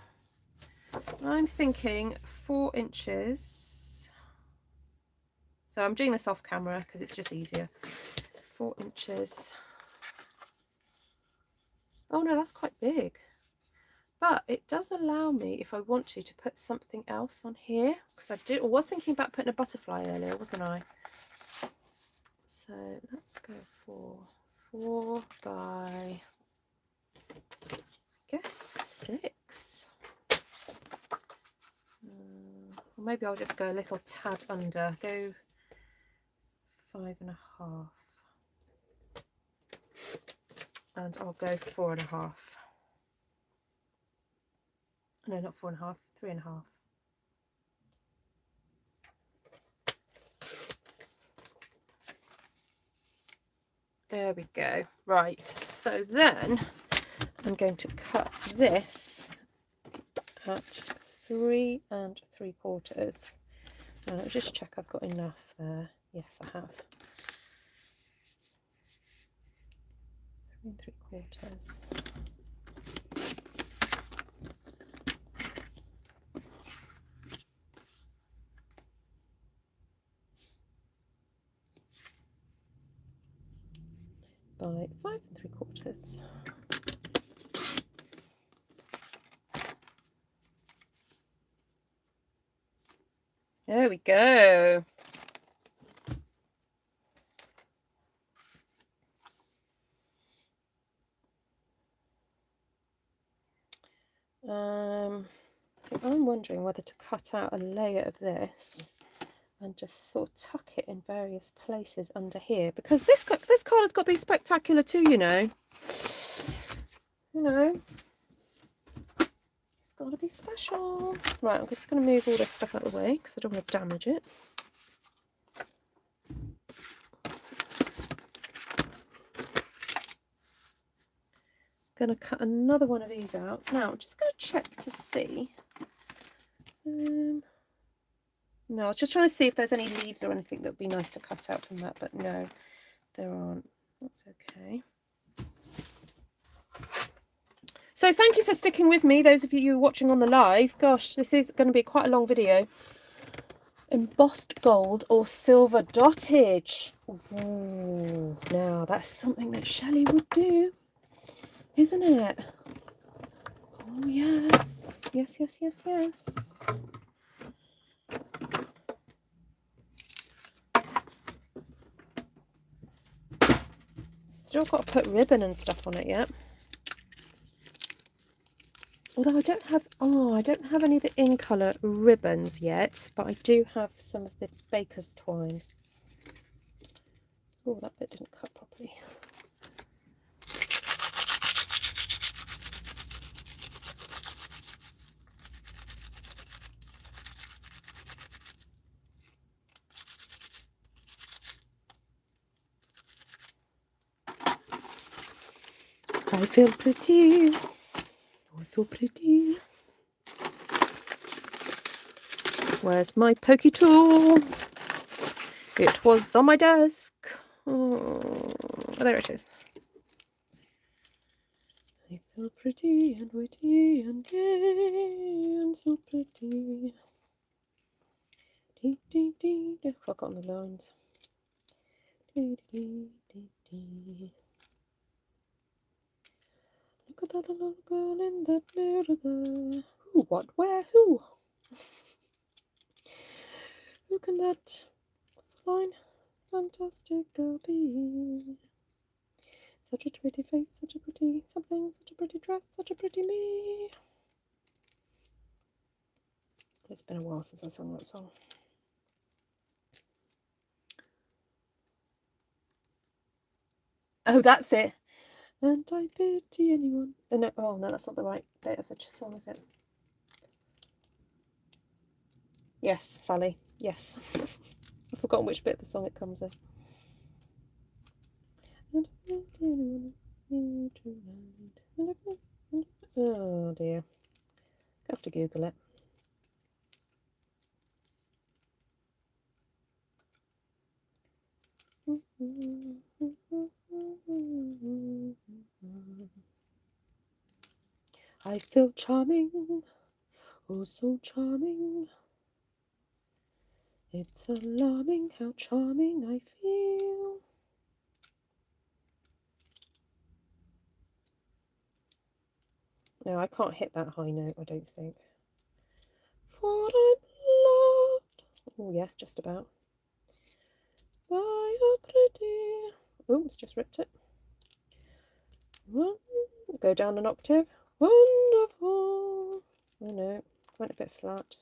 I'm thinking 4 inches. So I'm doing this off camera because it's just easier. 4 inches. Oh no, that's quite big. But it does allow me, if I want to put something else on here. Because I was thinking about putting a butterfly earlier, wasn't I? So let's go for 4 by, I guess, 6. Or maybe I'll just go a little tad under. Go 5.5. And I'll go 4.5. No, not 4.5, 3.5. There we go. Right, so then I'm going to cut this at 3 3/4. I'll just check I've got enough there. Yes, I have. 3 3/4. By 5 3/4. There we go. So I'm wondering whether to cut out a layer of this and just sort of tuck it in various places under here, because this card has got to be spectacular too, you know. It's got to be special. Right, I'm just going to move all this stuff out of the way because I don't want to damage it. Going to cut another one of these out. Now I'm just going to check to see. No, I was just trying to see if there's any leaves or anything that would be nice to cut out from that, but no, there aren't. That's okay. So thank you for sticking with me, those of you watching on the live. Gosh, this is going to be quite a long video. Embossed gold or silver dottage. Ooh, now that's something that Shelley would do, isn't it? Oh yes, yes, yes, yes, yes. Still got to put ribbon and stuff on it yet. Although I don't have any of the in colour ribbons yet, but I do have some of the baker's twine. Oh, that bit didn't cut properly. I feel pretty. Oh, so pretty. Where's my pokey tool? It was on my desk. Oh, there it is. I feel pretty and witty and gay and so pretty. Dee, dee, dee, dee. I forgot the lines. Dee, dee, dee, dee. Look at that little girl in that mirror there. Who, what, where, who? Who can that fine, fantastic girl be. Such a pretty face, such a pretty something, such a pretty dress, such a pretty me. It's been a while since I sang that song. Oh, that's it. And I pity anyone. Oh no, that's not the right bit of the song, is it? Yes, Sally. Yes. I've forgotten which bit of the song it comes in. Oh dear. I have to Google it. I feel charming, oh so charming. It's alarming how charming I feel. No, I can't hit that high note, I don't think. For I'm loved. Oh yeah, just about. By a pretty. Oh, it's just ripped it. Go down an octave. Wonderful. Oh no, went a bit flat.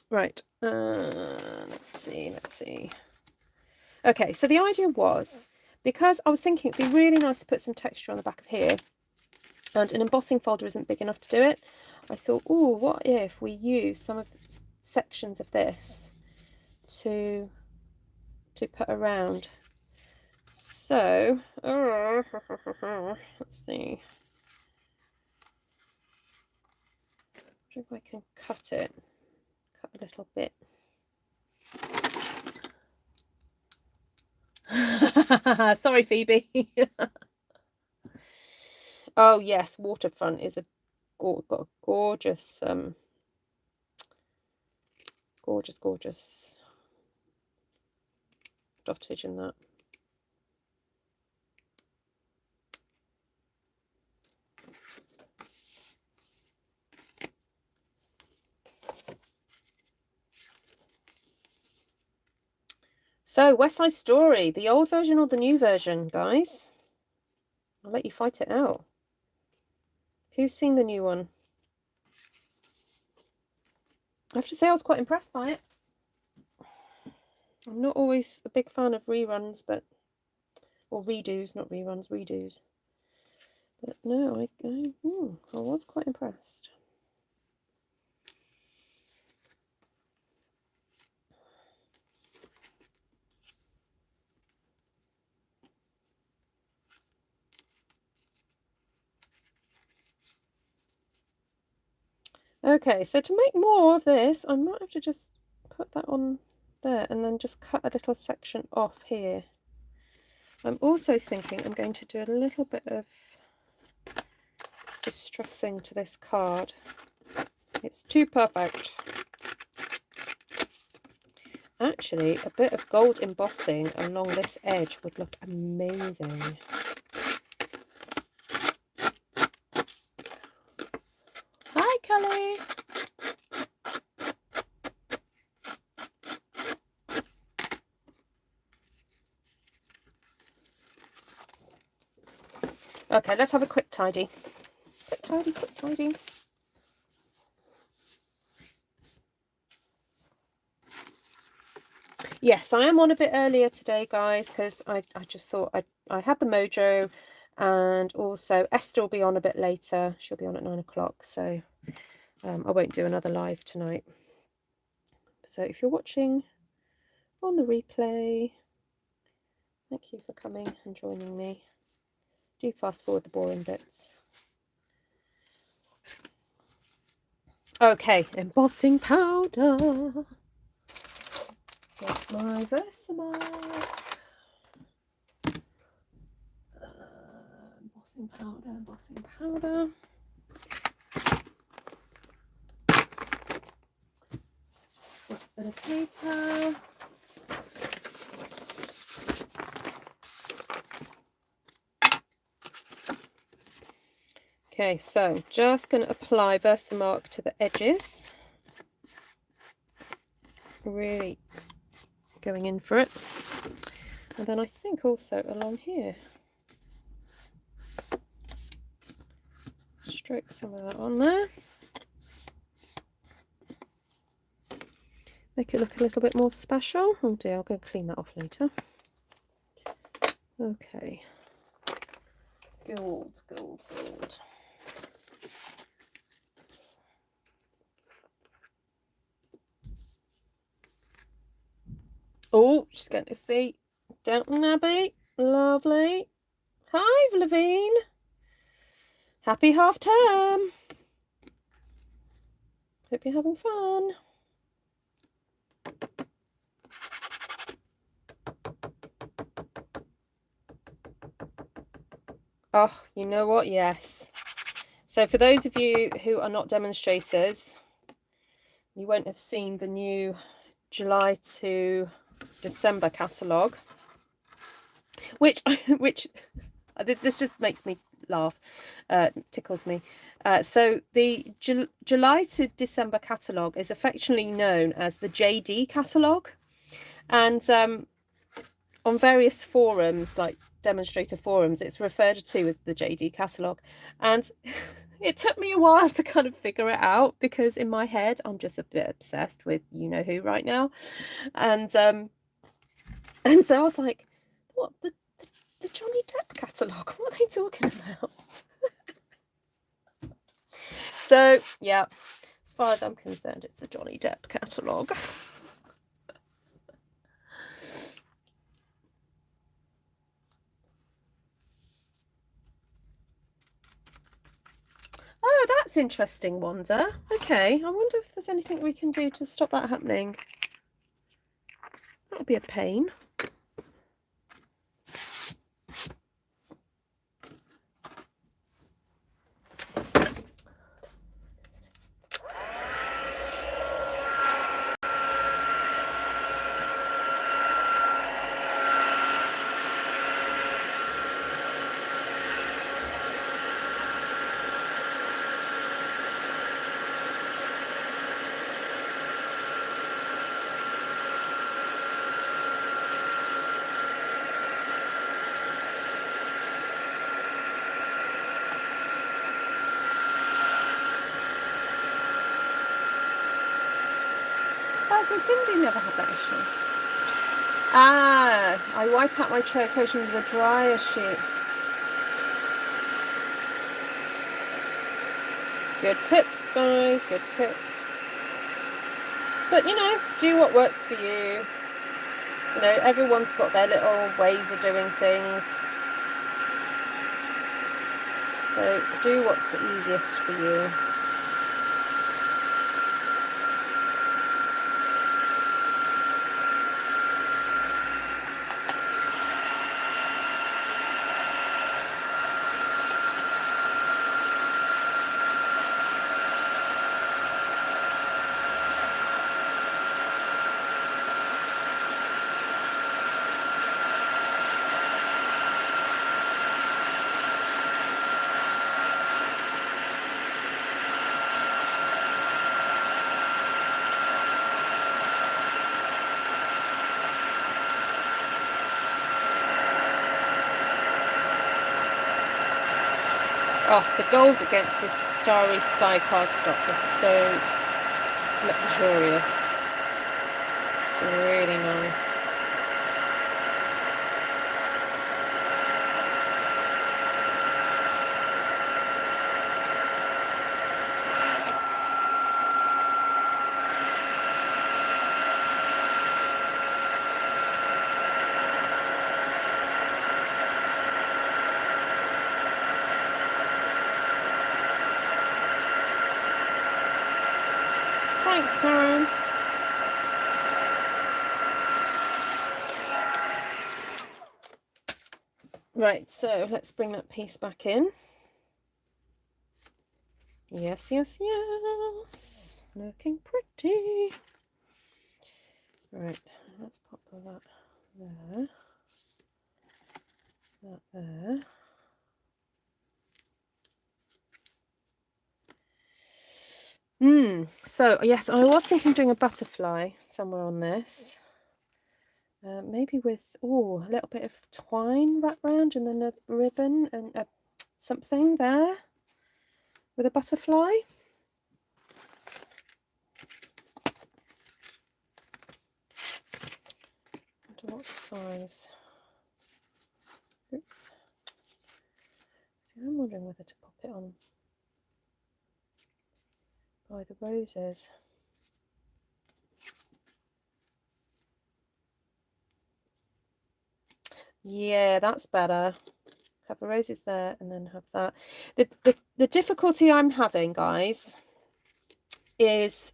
Right, let's see. Okay, so the idea was, because I was thinking it'd be really nice to put some texture on the back of here, and an embossing folder isn't big enough to do it, I thought, oh, what if we use some of the sections of this to put around. So, let's see. I wonder if I can cut it. Cut a little bit. Sorry, Phoebe. Oh yes, waterfront is got a gorgeous, gorgeous dottage in that. So, West Side Story, the old version or the new version, guys? I'll let you fight it out. Who's seen the new one? I have to say I was quite impressed by it. I'm not always a big fan of reruns, or redos, not reruns, redos. But no, I was quite impressed. Okay, so to make more of this, I might have to just put that on there and then just cut a little section off here. I'm also thinking I'm going to do a little bit of distressing to this card. It's too perfect. Actually, a bit of gold embossing along this edge would look amazing. Hi, Kelly. Okay, let's have a quick tidy. Quick tidy. Yes, I am on a bit earlier today, guys, because I just thought I had the mojo, and also Esther will be on a bit later. She'll be on at 9 o'clock, so I won't do another live tonight. So if you're watching on the replay, thank you for coming and joining me. Do fast forward the boring bits. Okay, embossing powder. Get my Versamark. Embossing powder. Scrap bit of paper. Okay, so just going to apply Versamark to the edges. really going in for it. And then I think also along here, stroke some of that on there. Make it look a little bit more special. Oh dear, I'll go clean that off later. Okay. Gold, gold, gold. Oh, she's going to see Downton Abbey. Lovely. Hi, Levine. Happy half term. Hope you're having fun. Oh, you know what? Yes. So for those of you who are not demonstrators, you won't have seen the new July to December catalogue, which this just makes me laugh, tickles me. So the July to December catalogue is affectionately known as the JD catalogue, and on various forums, like demonstrator forums, it's referred to as the JD catalogue. And it took me a while to kind of figure it out, because in my head I'm just a bit obsessed with you know who right now, and so I was like, what, the Johnny Depp catalogue, what are they talking about? So yeah, as far as I'm concerned, it's the Johnny Depp catalogue. Oh, that's interesting, Wanda. Okay, I wonder if there's anything we can do to stop that happening. That would be a pain. Oh, so Cindy never had that issue. Ah, I wipe out my tray occasionally with a dryer sheet. Good tips, guys, good tips. But, you know, do what works for you. You know, everyone's got their little ways of doing things. So do what's the easiest for you. Oh, the gold against this starry sky cardstock is so luxurious. It's really nice. Thanks, Karen. Right, so let's bring that piece back in. Yes, yes, yes. Looking pretty. Right, let's pop that there. That there. So yes, I was thinking of doing a butterfly somewhere on this. Maybe with a little bit of twine wrapped round and then a ribbon and something there with a butterfly. I wonder what size. Oops. See, I'm wondering whether to pop it on by the roses. Yeah, that's better. Have the roses there and then have that. The difficulty I'm having, guys, is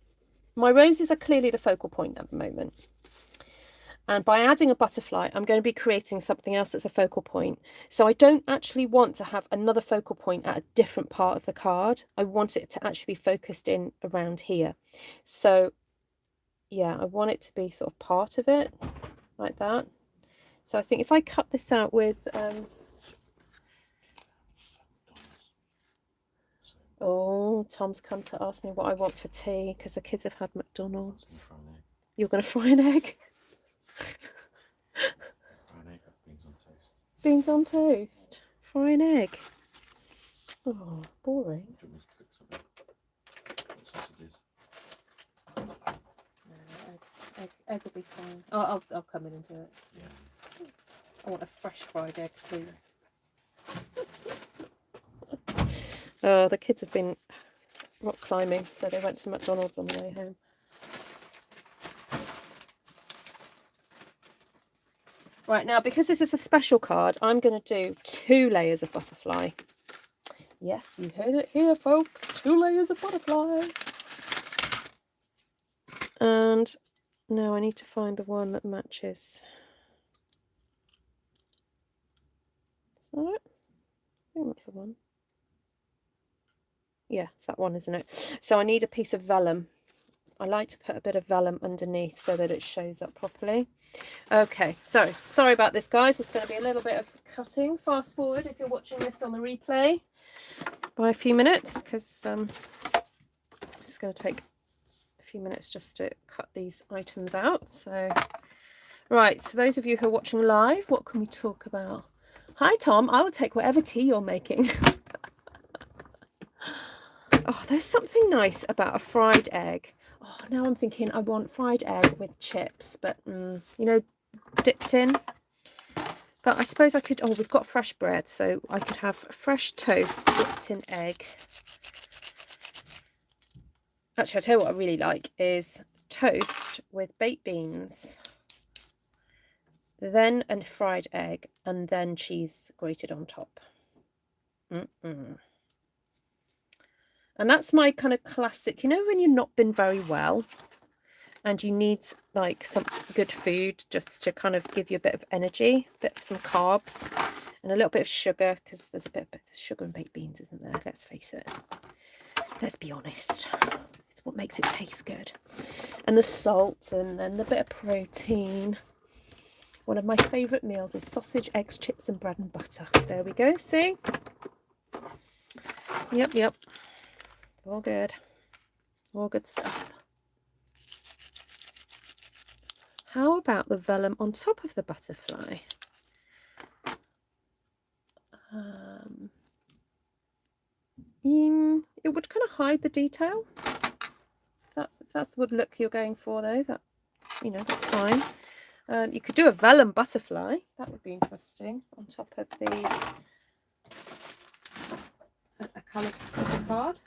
my roses are clearly the focal point at the moment. And by adding a butterfly, I'm going to be creating something else that's a focal point. So I don't actually want to have another focal point at a different part of the card. I want it to actually be focused in around here. So yeah, I want it to be sort of part of it like that. So I think if I cut this out with, oh, Tom's come to ask me what I want for tea because the kids have had McDonald's. You're going to fry an egg? Beans on toast. Fry an egg. Oh, boring. Egg will be fine. Oh, I'll come in and do it. Yeah. I want a fresh fried egg, please. Oh, the kids have been rock climbing, so they went to McDonald's on the way home. Right, now, because this is a special card, I'm going to do 2 layers of butterfly. Yes, you heard it here, folks. 2 layers of butterfly. And now I need to find the one that matches. Is that it? I think that's the one. Yeah, it's that one, isn't it? So I need a piece of vellum. I like to put a bit of vellum underneath so that it shows up properly. Okay, so sorry about this, guys. There's going to be a little bit of cutting. Fast forward if you're watching this on the replay by a few minutes, because it's going to take a few minutes just to cut these items out. So, right, so those of you who are watching live, what can we talk about? Hi, Tom. I will take whatever tea you're making. Oh, there's something nice about a fried egg. Oh, now I'm thinking I want fried egg with chips, but, you know, dipped in. But I suppose I could, oh, we've got fresh bread, so I could have fresh toast dipped in egg. Actually, I'll tell you what I really like is toast with baked beans, then a fried egg, and then cheese grated on top. And that's my kind of classic, you know, when you've not been very well and you need like some good food just to kind of give you a bit of energy, a bit of some carbs and a little bit of sugar, because there's a bit of sugar in baked beans, isn't there? Let's face it. Let's be honest. It's what makes it taste good. And the salt and then the bit of protein. One of my favourite meals is sausage, eggs, chips and bread and butter. There we go, see? Yep. All good. All good stuff. How about the vellum on top of the butterfly? It would kind of hide the detail. If that's the look you're going for, though, that, you know, that's fine. You could do a vellum butterfly. That would be interesting on top of a coloured card.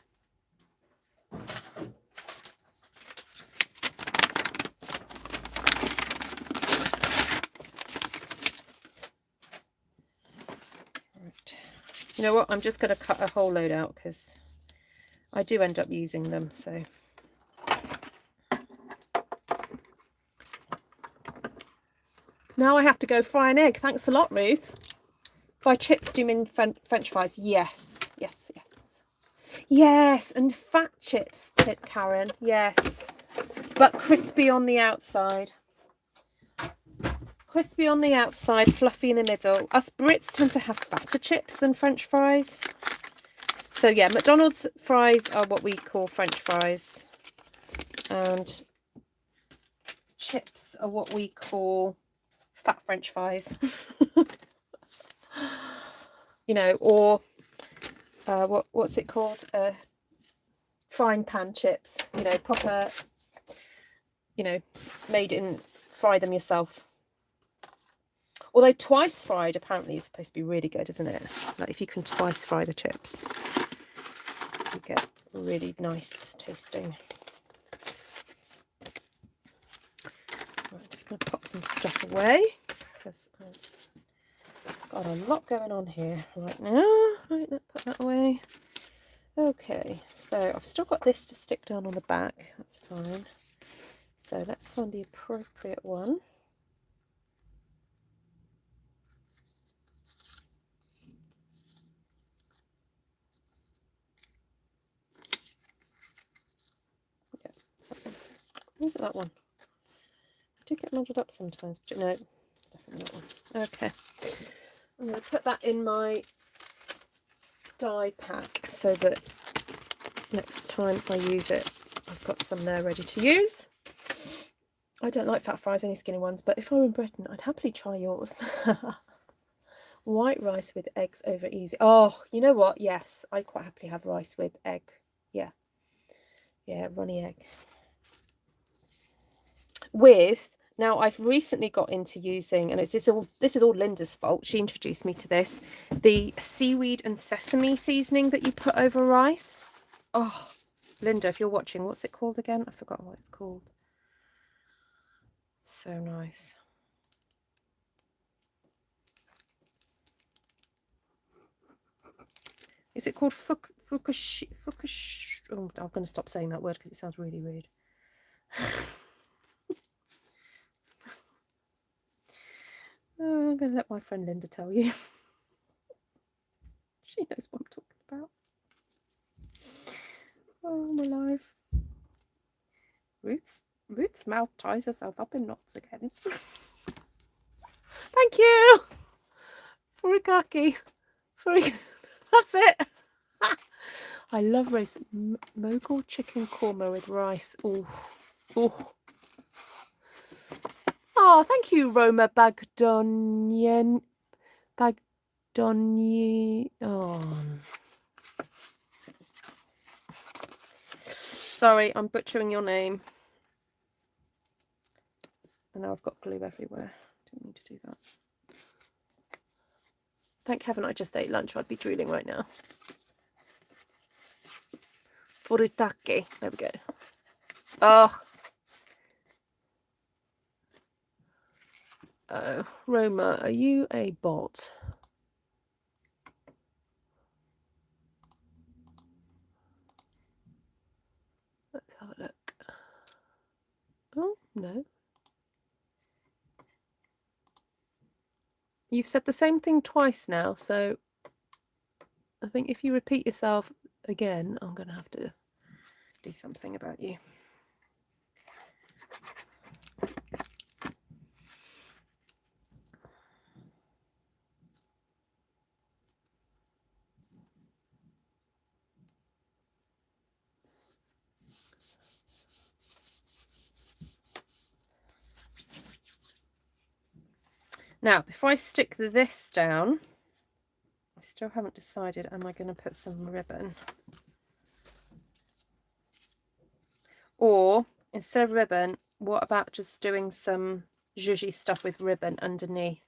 You know what, I'm just going to cut a whole load out because I do end up using them, so. Now I have to go fry an egg. Thanks a lot, Ruth. By chips, do you mean French fries? Yes. Yes, and fat chips, Karen. Yes. But crispy on the outside. Crispy on the outside, fluffy in the middle. Us Brits tend to have fatter chips than French fries. So yeah, McDonald's fries are what we call French fries, and chips are what we call fat French fries. You know, or what's it called? Frying pan chips. You know, proper. You know, made in, fry them yourself. Although twice fried apparently is supposed to be really good, isn't it? Like if you can twice fry the chips, you get really nice tasting. Right, I'm just going to pop some stuff away because I've got a lot going on here right now. Right, let's put that away. Okay, so I've still got this to stick down on the back. That's fine. So let's find the appropriate one. Is it that one? I do get muddled up sometimes, but no, definitely that one. Okay, I'm going to put that in my die pack so that next time I use it, I've got some there ready to use. I don't like fat fries, any skinny ones, but if I were in Britain, I'd happily try yours. White rice with eggs over easy. Oh, you know what? Yes, I'd quite happily have rice with egg. Yeah. Yeah, runny egg. Now I've recently got into using, and this is all Linda's fault. She introduced me to this, the seaweed and sesame seasoning that you put over rice. Oh, Linda, if you're watching, what's it called again? I've forgotten what it's called. So nice. Is it called fukush? Oh, I'm going to stop saying that word because it sounds really rude. Oh, I'm going to let my friend Linda tell you. She knows what I'm talking about. Oh, my life. Ruth's mouth ties herself up in knots again. Thank you. Furikake. That's it. I love roast mogul chicken korma with rice. Oh, oh. Oh, thank you, Roma Bagdonian. Oh. Sorry, I'm butchering your name. And now I've got glue everywhere. Didn't need to do that. Thank heaven I just ate lunch. I'd be drooling right now. Furitake. There we go. Oh. Oh, Roma, are you a bot? Let's have a look. Oh, no. You've said the same thing twice now, so I think if you repeat yourself again, I'm going to have to do something about you. Now, before I stick this down, I still haven't decided, am I going to put some ribbon? Or, instead of ribbon, what about just doing some zhuzhy stuff with ribbon underneath?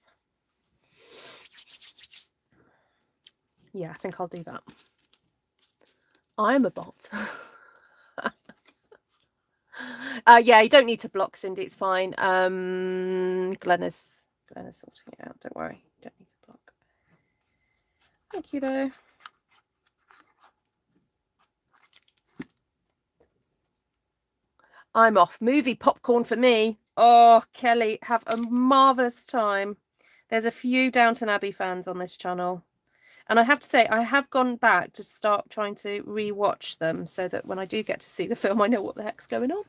Yeah, I think I'll do that. I'm a bot. Yeah, you don't need to block, Cindy, it's fine. Glenna's sorting it out, don't worry. You don't need to block. Thank you, though. I'm off. Movie popcorn for me. Oh, Kelly, have a marvellous time. There's a few Downton Abbey fans on this channel. And I have to say, I have gone back to start trying to re-watch them so that when I do get to see the film, I know what the heck's going on.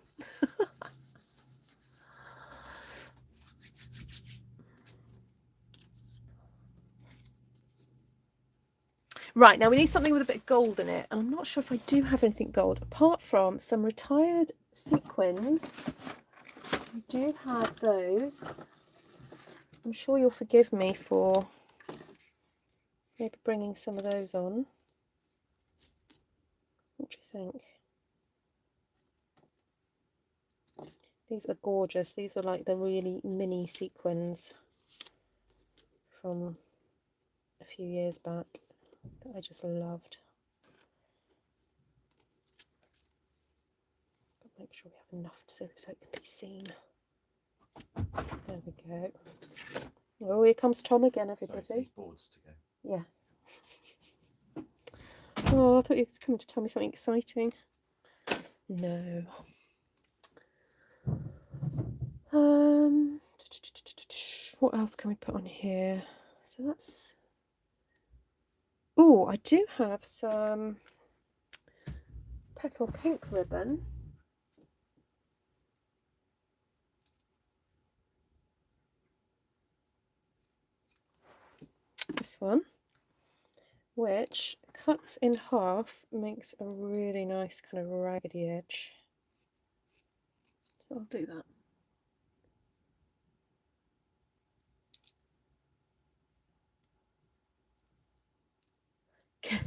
Right, now we need something with a bit of gold in it. And I'm not sure if I do have anything gold, apart from some retired sequins. I do have those. I'm sure you'll forgive me for maybe bringing some of those on. What do you think? These are gorgeous. These are like the really mini sequins from a few years back that I just loved. But make sure we have enough so it can be seen. There we go. Oh, here comes Tom again, everybody. Sorry, boards to go. Yes. Oh, I thought you were coming to tell me something exciting. No. What else can we put on here? So that's... Oh, I do have some petal pink ribbon. This one, which cuts in half, makes a really nice kind of raggedy edge. So I'll do that.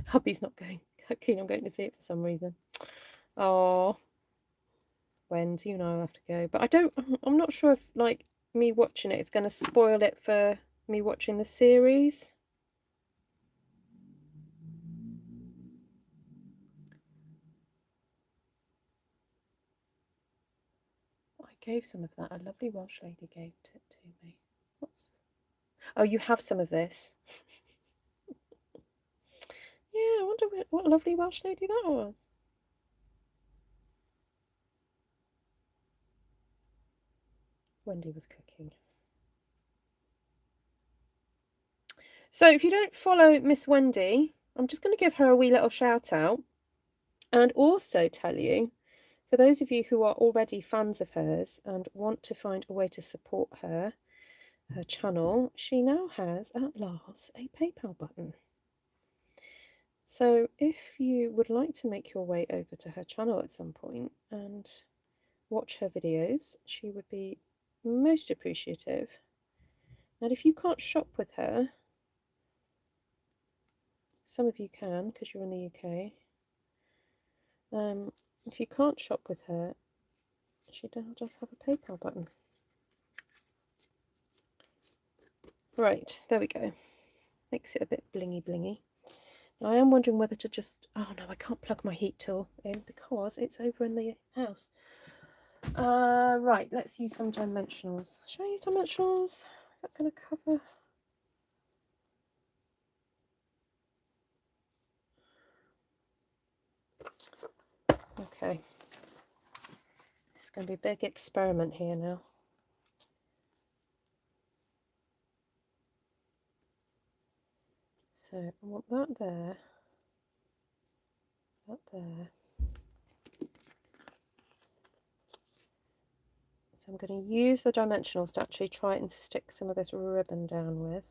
Hubby's not going keen on going to see it for some reason. Oh, Wendy, you and I will have to go. But I'm not sure if like me watching it is going to spoil it for me watching the series. I gave some of that. A lovely Welsh lady gave it to me. Oh, you have some of this. Yeah, I wonder what lovely Welsh lady that was. Wendy was cooking. So if you don't follow Miss Wendy, I'm just going to give her a wee little shout out and also tell you, for those of you who are already fans of hers and want to find a way to support her channel, she now has at last a PayPal button. So if you would like to make your way over to her channel at some point and watch her videos, she would be most appreciative. And if you can't shop with her, some of you can because you're in the UK. If you can't shop with her, she does have a PayPal button. Right, there we go. Makes it a bit blingy blingy. I am wondering whether to just... Oh no, I can't plug my heat tool in because it's over in the house. Right, let's use some dimensionals. Should I use dimensionals? Is that going to cover... Okay. This is going to be a big experiment here now. So I want that there, that there. So I'm going to use the dimensionals to actually try and stick some of this ribbon down with.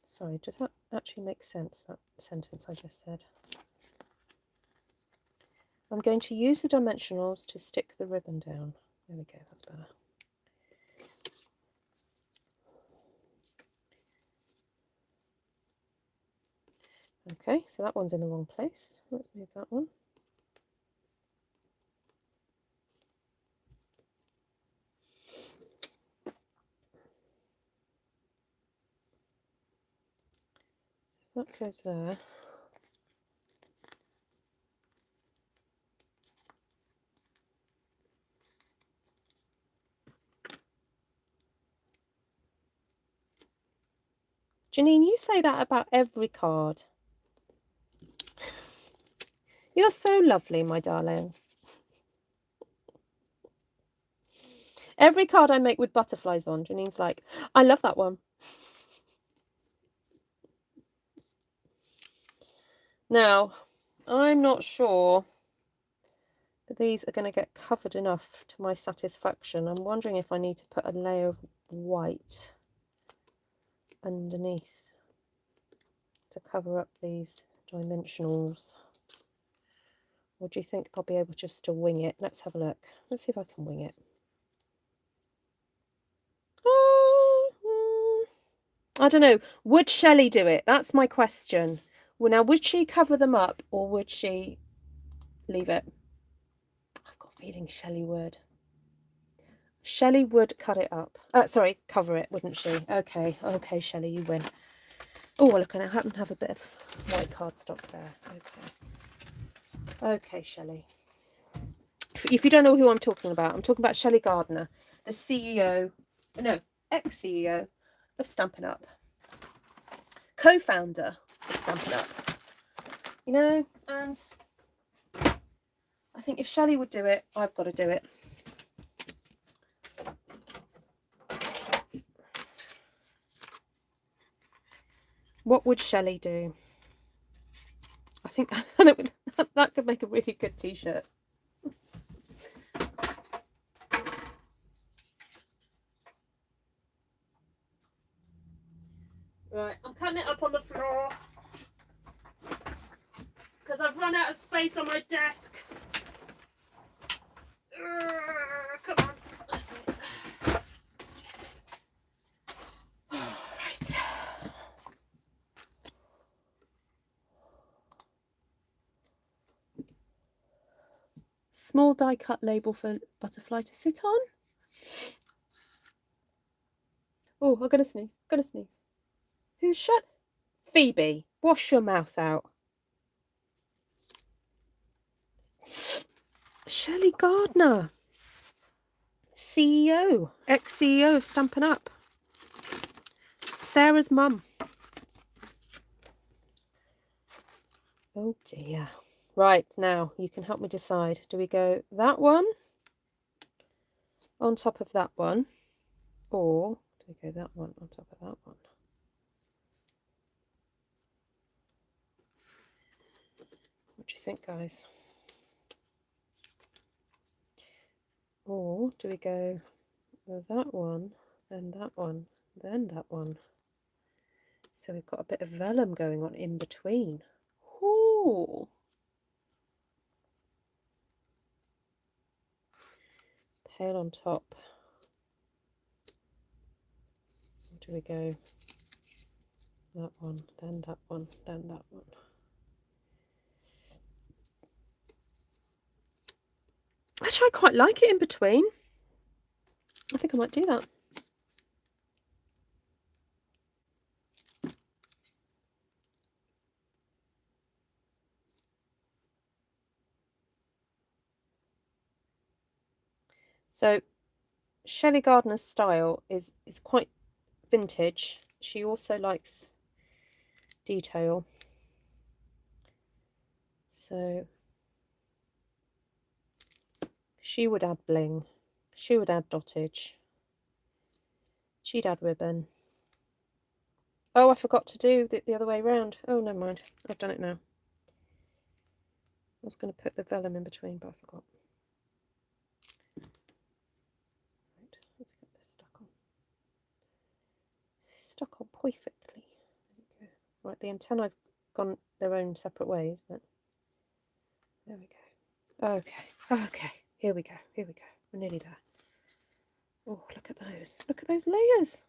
Sorry, does that actually make sense, that sentence I just said? I'm going to use the dimensionals to stick the ribbon down. There we go, that's better. Okay, so that one's in the wrong place. Let's move that one. So that goes there. Janine, you say that about every card. You're so lovely, my darling. Every card I make with butterflies on, Janine's like, I love that one. Now, I'm not sure that these are going to get covered enough to my satisfaction. I'm wondering if I need to put a layer of white underneath. to cover up these dimensionals? Or do you think I'll be able just to wing it? Let's have a look. Let's see if I can wing it. I don't know. Would Shelley do it? That's my question. Well, now, would she cover them up or would she leave it? I've got a feeling Shelley would. Shelley would cut it up. Sorry, cover it, wouldn't she? Okay, okay, Shelley, you win. Oh, look, I happen to have a bit of white cardstock there. Okay. Okay, Shelley. If you don't know who I'm talking about Shelley Gardner, the CEO, no, ex-CEO of Stampin' Up. Co-founder of Stampin' Up. You know, and I think if Shelley would do it, I've got to do it. What would Shelley do? I think that could make a really good t-shirt. Right, I'm cutting it up on the floor because I've run out of space on my desk. Come on. That's it. Right. Small die cut label for butterfly to sit on. Oh, I'm gonna sneeze. I'm gonna sneeze. Who's shut? Phoebe, wash your mouth out. Shelley Gardner, CEO, ex-CEO of Stampin' Up. Sarah's mum. Oh dear. Right, now you can help me decide. Do we go that one on top of that one, or do we go that one on top of that one? What do you think, guys? Or do we go that one, then that one, then that one? So we've got a bit of vellum going on in between. Ooh. Pale on top. Or do we go that one, then that one, then that one? Actually, I quite like it in between. I think I might do that. So Shelley Gardner's style is quite vintage. She also likes detail. So she would add bling. She would add dottage. She'd add ribbon. Oh, I forgot to do the other way around. Oh, never mind. I've done it now. I was going to put the vellum in between, but I forgot. Right, let's get this stuck on. Stuck on perfectly. There we go. Right, the antennae have gone their own separate ways, but there we go. Okay, okay. Here we go. Here we go. We're nearly there. Oh, look at those. Look at those layers.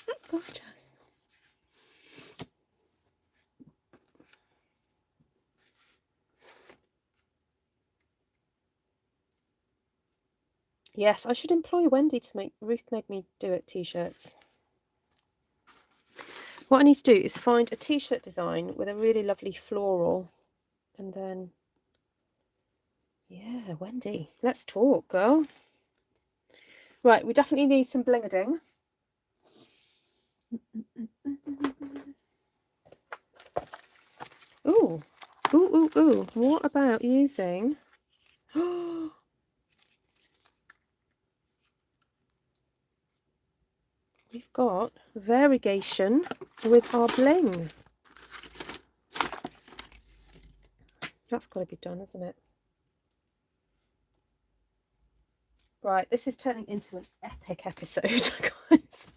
That's gorgeous. Yes, I should employ Wendy to make... Ruth made me do it, t-shirts. What I need to do is find a t-shirt design with a really lovely floral. And then... Yeah, Wendy, let's talk, girl. Right, we definitely need some bling-a-ding. Ooh, ooh, ooh, ooh. What about using... We've got variegation with our bling. That's got to be done, isn't it? Right, this is turning into an epic episode, guys.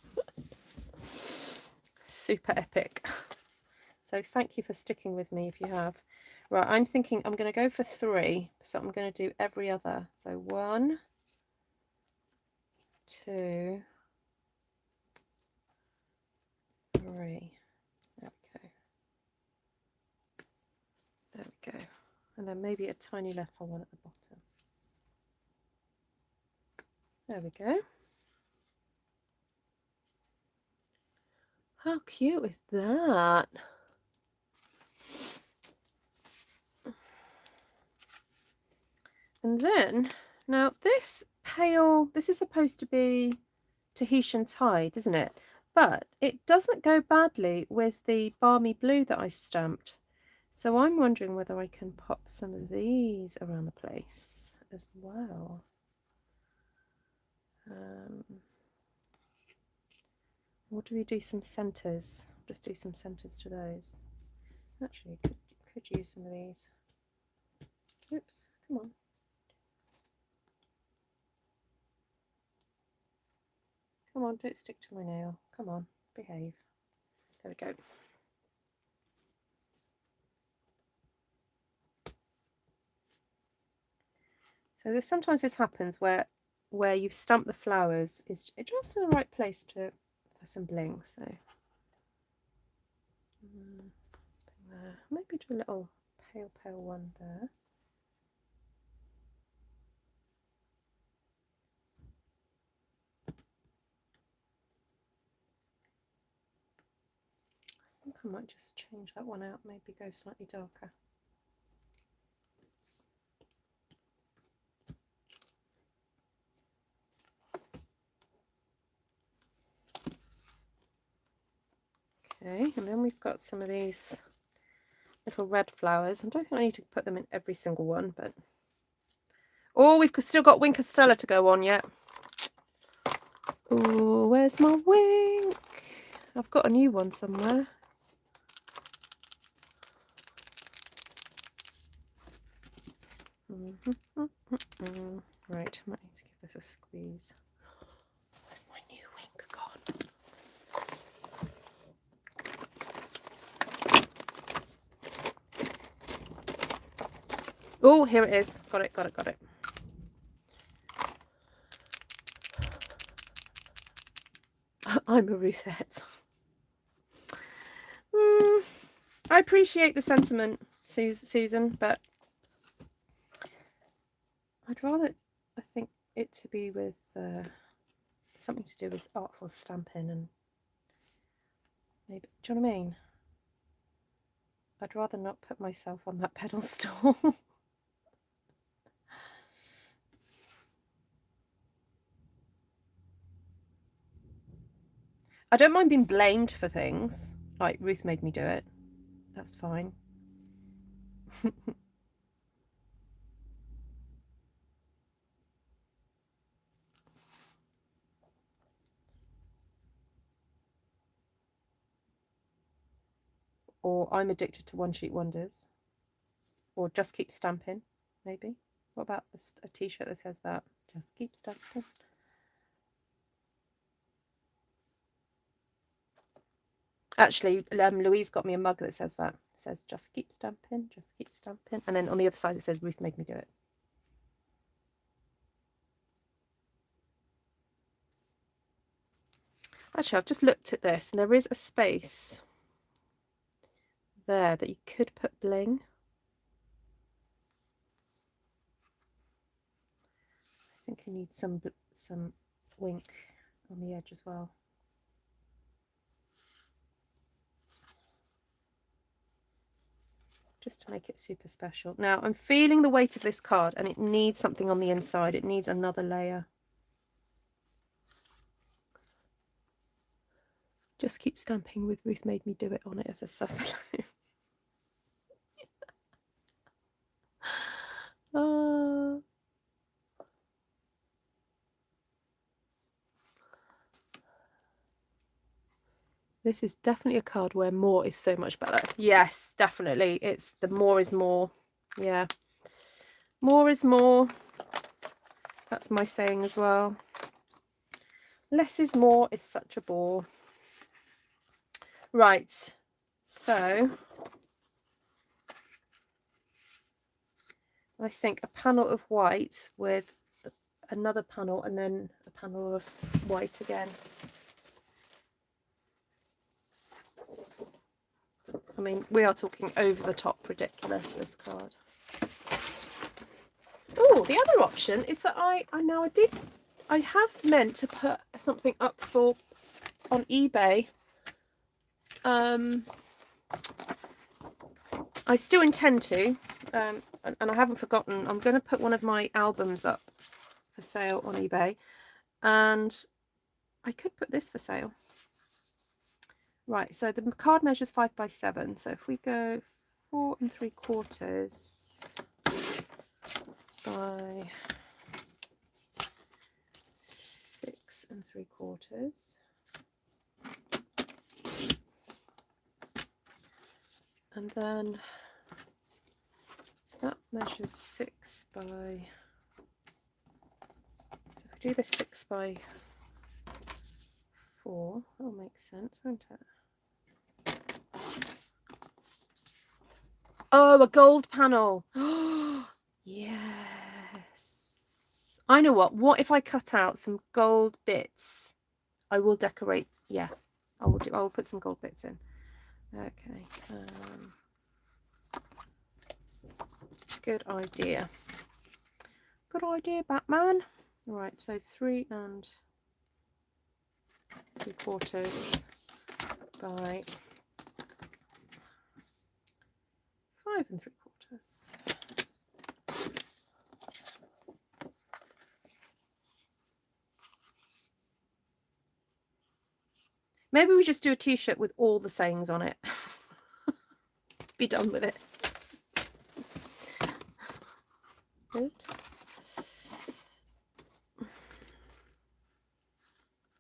Super epic. So thank you for sticking with me if you have. Right, I'm thinking I'm going to go for 3. So I'm going to do every other. So 1, 2, 3. There we go. There we go. And then maybe a tiny little one at the bottom. There we go. How cute is that? And then, now this pale, this is supposed to be Tahitian Tide, isn't it? But it doesn't go badly with the balmy blue that I stamped. So I'm wondering whether I can pop some of these around the place as well. Or do we do some centres? Just do some centres to those. Actually, could use some of these. Oops, come on. Come on, don't stick to my nail. Come on, behave. There we go. So sometimes this happens where you've stamped the flowers is just in the right place for some bling. So maybe do a little pale one there. I think I might just change that one out, maybe go slightly darker. Okay, and then we've got some of these little red flowers. I don't think I need to put them in every single one, but oh, we've still got Wink Stella to go on yet. Oh, where's my wink? I've got a new one somewhere. Right, I might need to give this a squeeze. Where's my new wink gone? Oh, here it is. Got it. I'm a Ruthette. I appreciate the sentiment, Susan, but I'd rather, I think, it to be with something to do with artful stamping and maybe, do you know what I mean? I'd rather not put myself on that pedestal. I don't mind being blamed for things, like Ruth made me do it. That's fine. Or I'm addicted to one-sheet wonders. Or just keep stamping, maybe. What about a t-shirt that says that? Just keep stamping. Actually, Louise got me a mug that says that. It says, just keep stamping, just keep stamping. And then on the other side it says, Ruth made me do it. Actually, I've just looked at this and there is a space there that you could put bling. I think I need some wink on the edge as well. Just to make it super special. Now, I'm feeling the weight of this card and it needs something on the inside. It needs another layer. Just keep stamping with Ruth made me do it on it as a subline. This is definitely a card where more is so much better. Yes, definitely. It's the more is more. Yeah. More is more. That's my saying as well. Less is more is such a bore. Right. So I think a panel of white with another panel and then a panel of white again. I mean, we are talking over the top ridiculous, this card. Oh, the other option is that I have meant to put something up for on eBay. I still intend to, and I haven't forgotten. I'm going to put one of my albums up for sale on eBay, and I could put this for sale. Right, so the card measures 5 by 7. So if we go 4 3/4 by 6 3/4. And then, so that measures 6 by, so if we do this 6 by 4, that'll make sense, won't it? Oh, a gold panel. Yes. I know what if I cut out some gold bits? I will decorate. Yeah, I will put some gold bits in. Okay. Good idea. Good idea, Batman. All right, so 3 3/4 by 5 3/4. Maybe we just do a t-shirt with all the sayings on it. Be done with it. Oops.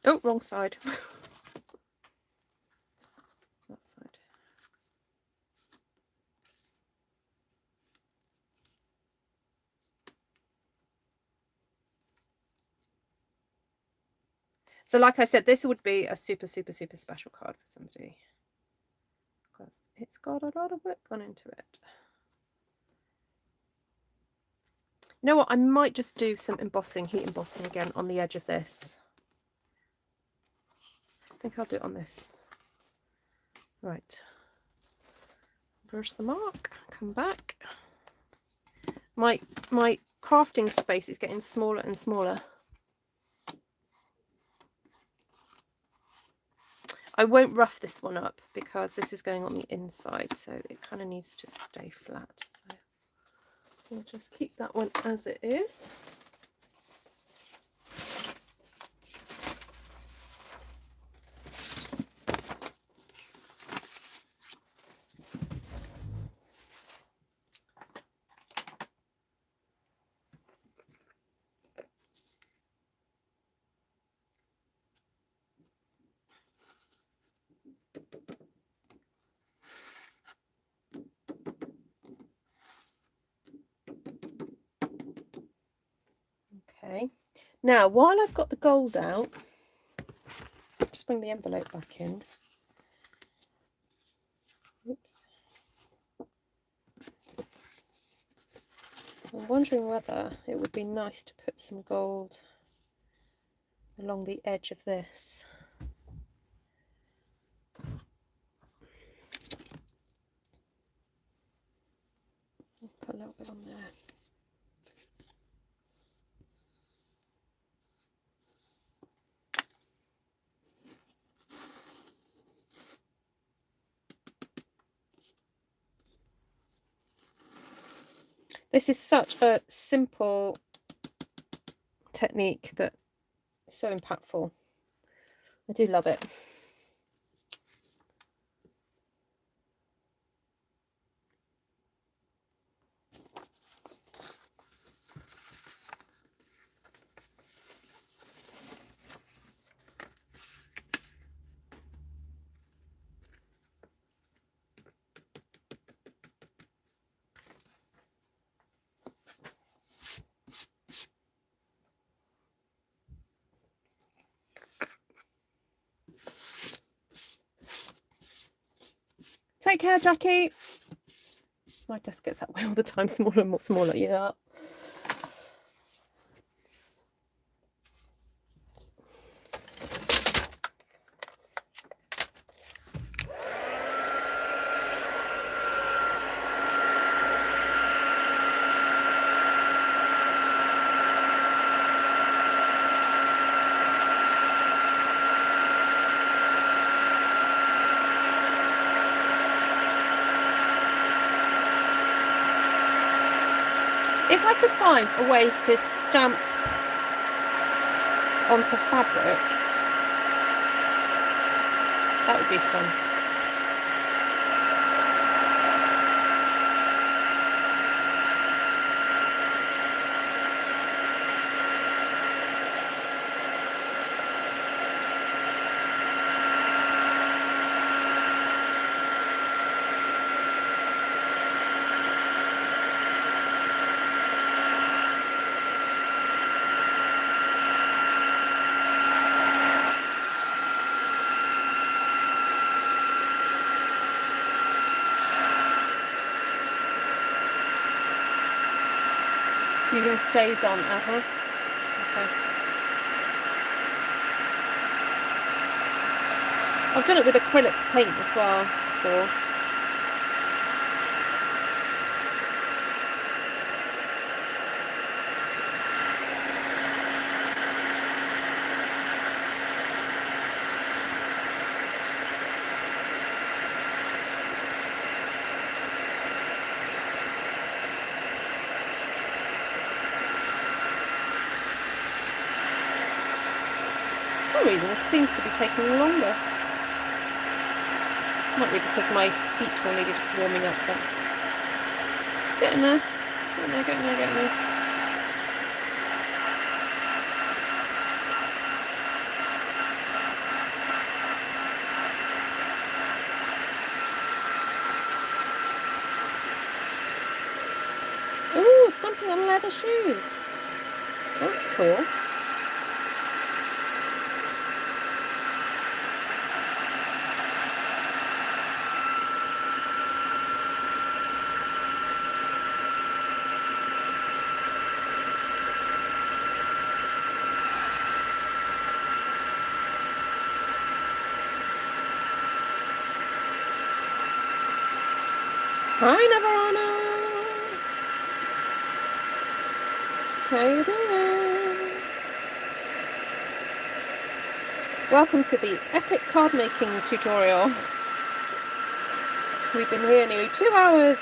Oh, wrong side. That side. So like I said, this would be a super, super, super special card for somebody, because it's got a lot of work gone into it. You know what? I might just do some embossing, heat embossing again on the edge of this. I think I'll do it on this. Right. Reverse the mark, come back. My crafting space is getting smaller and smaller. I won't rough this one up because this is going on the inside, so it kind of needs to stay flat. So we'll just keep that one as it is. Okay, now while I've got the gold out, just bring the envelope back in. Oops. I'm wondering whether it would be nice to put some gold along the edge of this. I'll put a little bit on there. This is such a simple technique that is so impactful. I do love it. Take care, Jackie. My desk gets that way all the time, smaller and more smaller. Yeah. If I could find a way to stamp onto fabric, that would be fun. Using stays on, okay. I've done it with acrylic paint as well before. For some reason this seems to be taking longer. Might be because my heat tool needed warming up, but it's getting there. Getting there. Ooh, stamping on leather shoes. That's cool. Hi, Navarana. How you doing? Welcome to the epic card making tutorial. We've been here nearly 2 hours.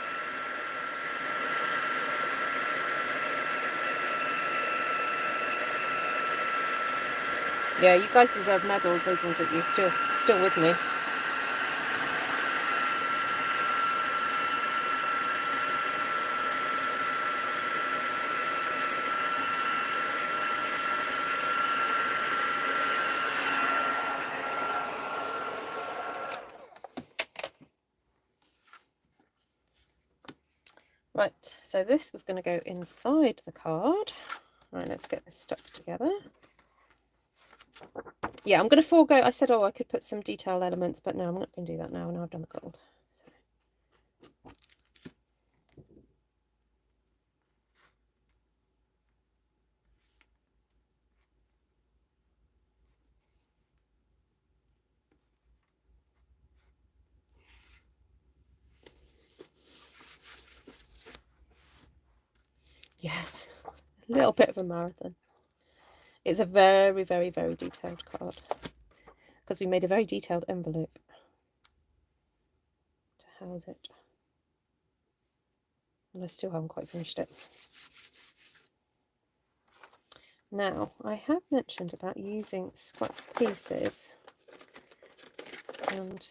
Yeah, you guys deserve medals, those ones that you're still with me. Right, so this was going to go inside the card. Right, let's get this stuck together. Yeah, I'm going to forego, I said, oh, I could put some detail elements, but no, I'm not going to do that now. Now I've done the gold. Yes, a little bit of a marathon. It's a very, very, very detailed card because we made a very detailed envelope to house it. And I still haven't quite finished it. Now, I have mentioned about using scrap pieces and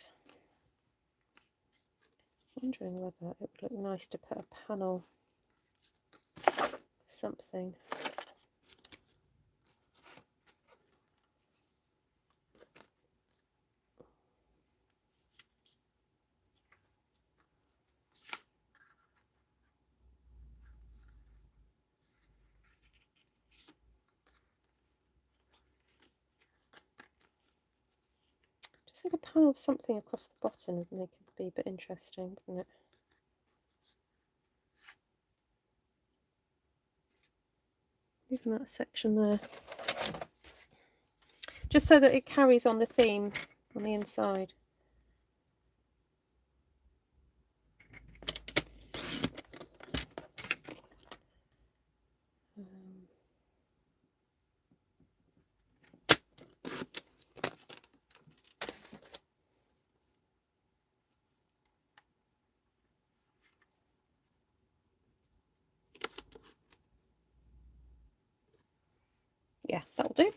wondering whether it would look nice to put a panel of something. think a panel of something across the bottom would make it be a bit interesting, wouldn't it? Even that section there. Just so that it carries on the theme on the inside. Yeah, that'll do.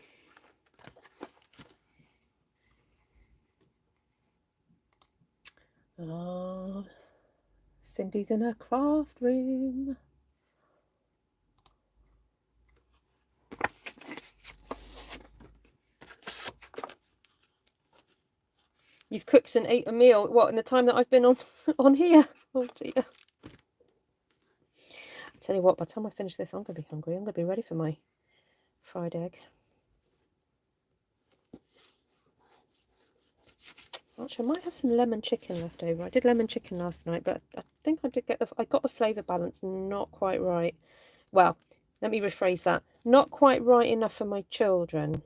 Oh, Cindy's in her craft room. You've cooked and ate a meal, what, in the time that I've been on here? Oh dear. I tell you what, by the time I finish this, I'm going to be hungry. I'm going to be ready for my fried egg. Actually, I might have some lemon chicken left over. I did lemon chicken last night, but I think I got the flavour balance not quite right. Well, let me rephrase that. Not quite right enough for my children.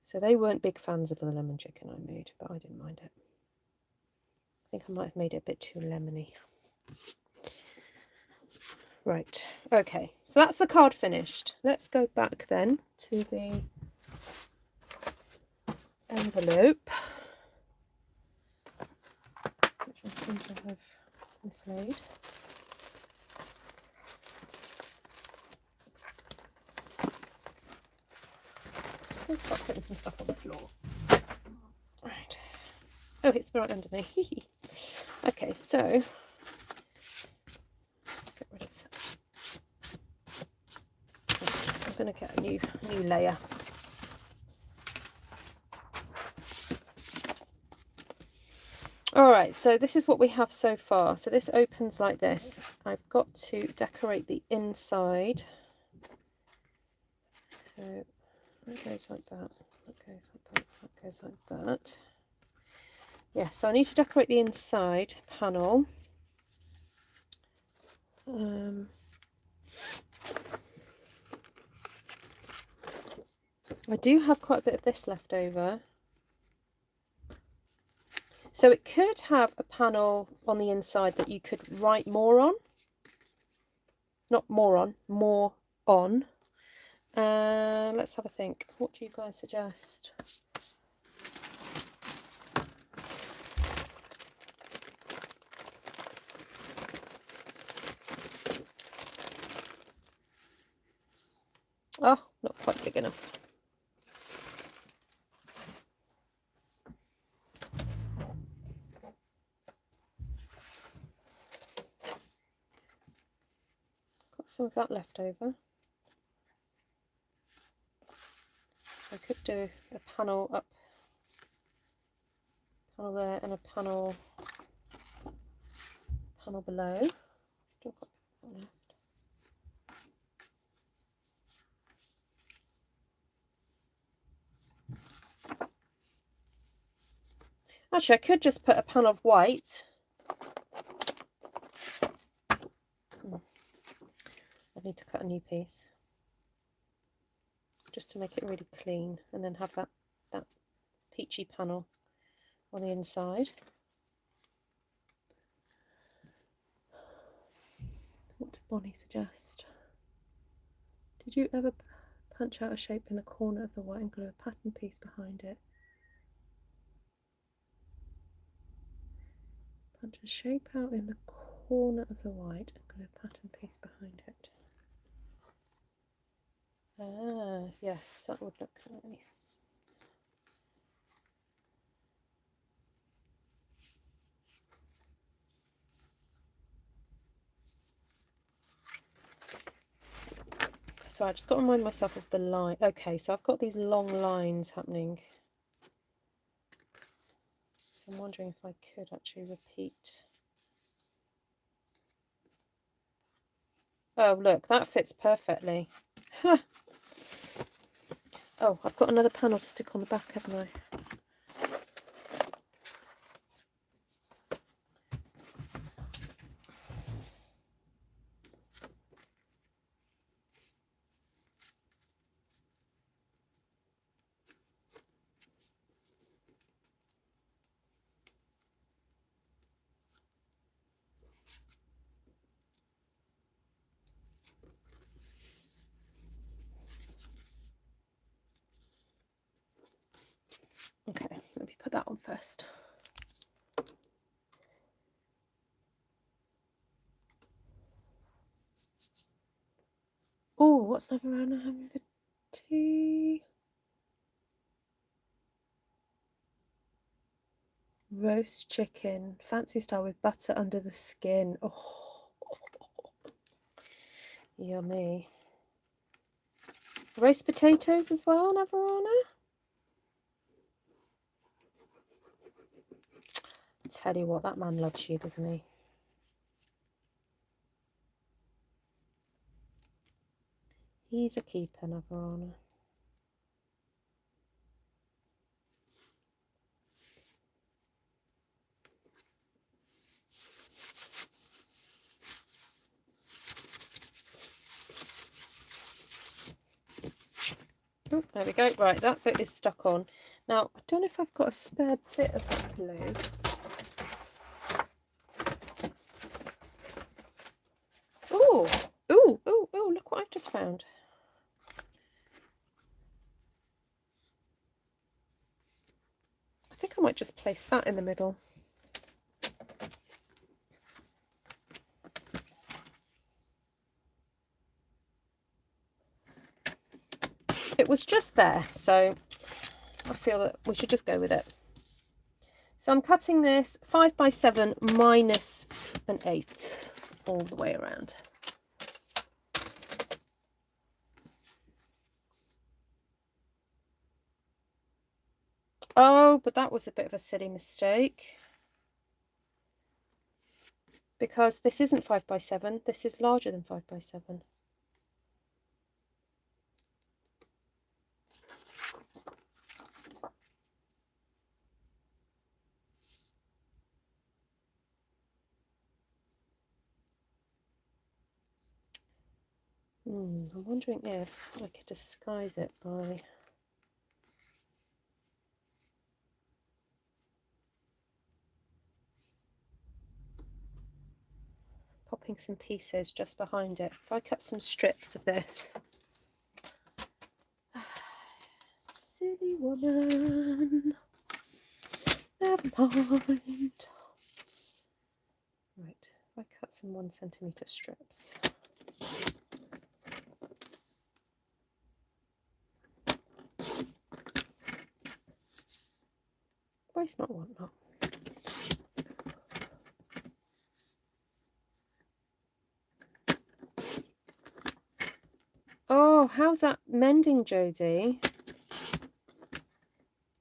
So they weren't big fans of the lemon chicken I made, but I didn't mind it. I think I might have made it a bit too lemony. Right, okay, so that's the card finished. Let's go back then to the envelope, which I seem to have mislaid. Just going to start putting some stuff on the floor. Right. Oh, it's right underneath. Okay, so let's get rid of. I'm going to get a new layer. All right, so this is what we have so far. So this opens like this. I've got to decorate the inside. So that goes like that, that goes like that, that goes like that. Yeah, so I need to decorate the inside panel. I do have quite a bit of this left over. So it could have a panel on the inside that you could write more on. Not more on, more on. Let's have a think. What do you guys suggest? Oh, not quite big enough. Got some of that left over. I could do a panel up, panel there, and a panel below. Still got that left. Actually, I could just put a panel of white. I need to cut a new piece just to make it really clean, and then have that peachy panel on the inside. What did Bonnie suggest? Did you ever punch out a shape in the corner of the white and glue a pattern piece behind it? Punch a shape out in the corner of the white and glue a pattern piece behind it. Ah, yes, that would look nice. So I just got to remind myself of the line. Okay, so I've got these long lines happening. So I'm wondering if I could actually repeat. Oh, look, that fits perfectly. Oh, I've got another panel to stick on the back, haven't I? first. Oh, what's another round I'm having for tea? Roast chicken, fancy style with butter under the skin. Oh, yummy. Roast potatoes as well, Navarana. Tell you what, that man loves you, doesn't he? He's a keeper, Navarana. Oh, there we go. Right, that bit is stuck on. Now, I don't know if I've got a spare bit of glue. Oh, oh, oh, oh, look what I've just found. I think I might just place that in the middle. It was just there, so I feel that we should just go with it. So I'm cutting this 5 by 7 minus an 1/8 all the way around. Oh, but that was a bit of a silly mistake, because this isn't 5 by 7, this is larger than 5 by 7. I'm wondering if I could disguise it by popping some pieces just behind it. If I cut some strips of this. Silly woman. Never mind. Right, if I cut some 1 centimetre strips. Waste not, want not. Oh, how's that mending, Jodie?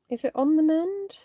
Is it on the mend?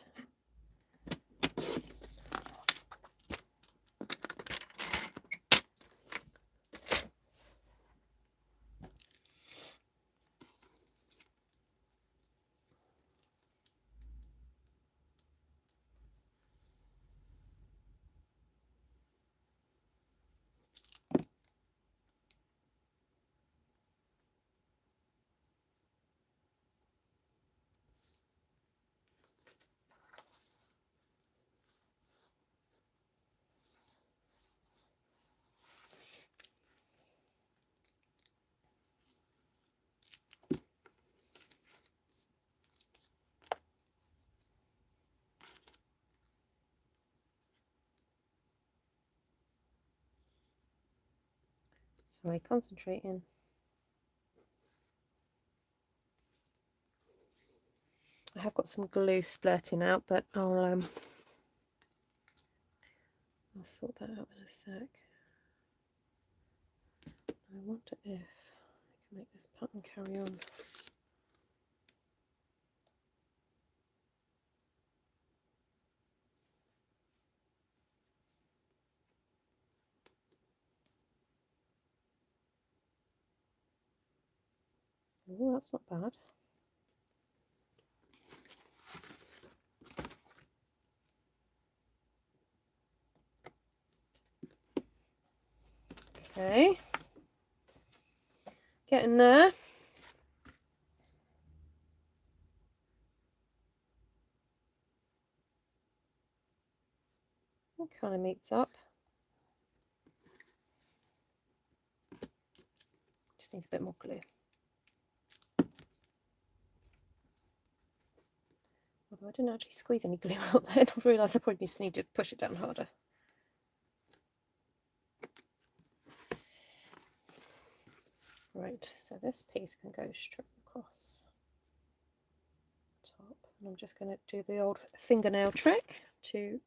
Sorry, concentrating. I have got some glue splurting out, but I'll sort that out in a sec. I wonder if I can make this pattern carry on. Oh, that's not bad. Okay, getting there. It kind of meets up. Just needs a bit more glue. Although I didn't actually squeeze any glue out there, I realised I probably just need to push it down harder. Right, so this piece can go straight across the top. And I'm just going to do the old fingernail trick to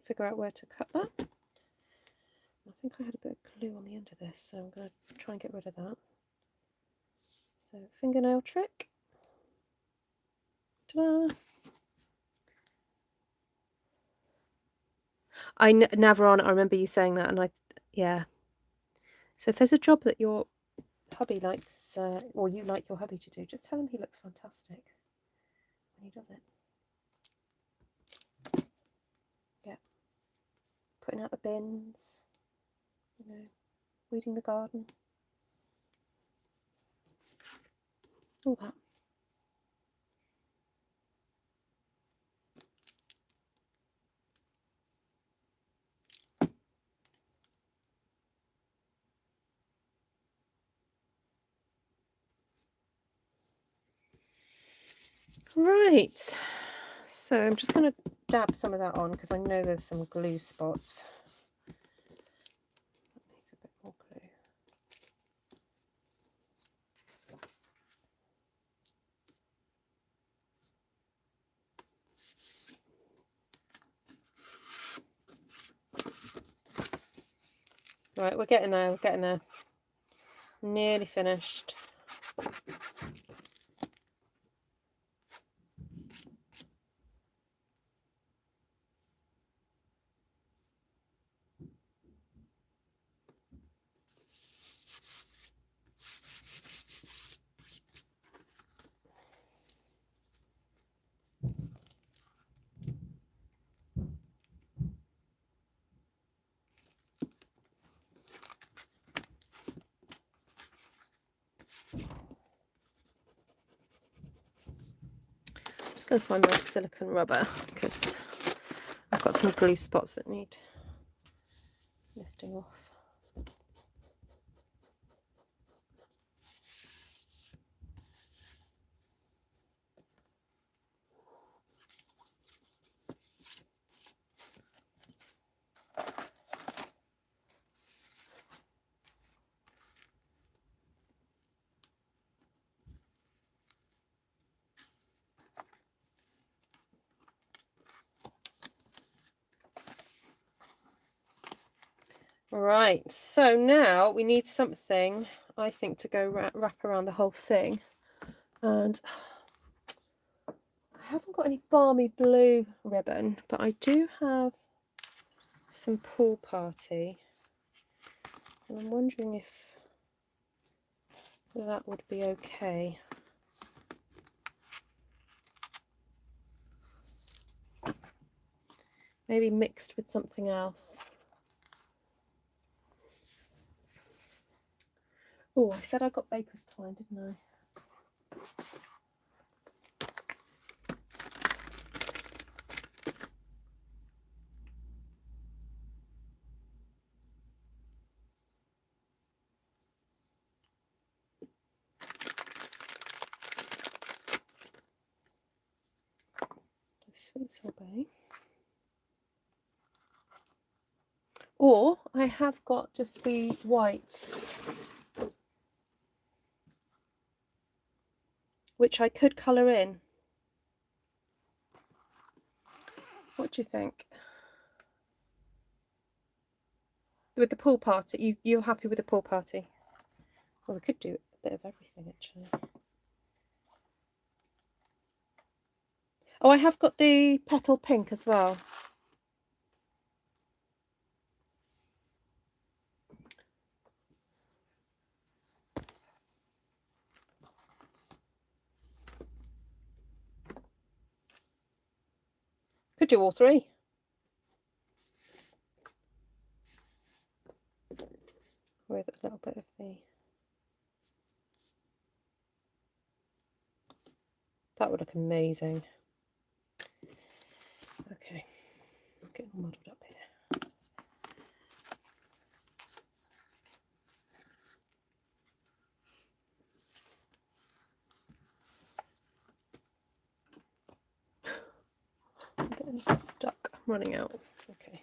figure out where to cut that. I think I had a bit of glue on the end of this, so I'm going to try and get rid of that. So fingernail trick. Ta-da! Navaron, I remember you saying that, and yeah. So if there's a job that your hubby likes, or you like your hubby to do, just tell him he looks fantastic when he does it. Yeah. Putting out the bins, you know, weeding the garden. All that. Right, so I'm just going to dab some of that on because I know there's some glue spots. That needs a bit more glue. Right, we're getting there, we're getting there. Nearly finished. I'm just going to find my silicone rubber because I've got some glue spots that need lifting off. Right, so now we need something, I think, to go wrap around the whole thing. And I haven't got any balmy blue ribbon, but I do have some pool party. And I'm wondering if that would be okay. Maybe mixed with something else. Oh, I said I got baker's twine, didn't I? Sweet sorbet. Or I have got just the white, which I could colour in. What do you think? With the pool party, you're happy with the pool party? Well, we could do a bit of everything actually. Oh, I have got the petal pink as well. Could do all three. With a little bit of the... That would look amazing. Okay, I'm getting all muddled up here. I'm stuck. I'm running out. Okay.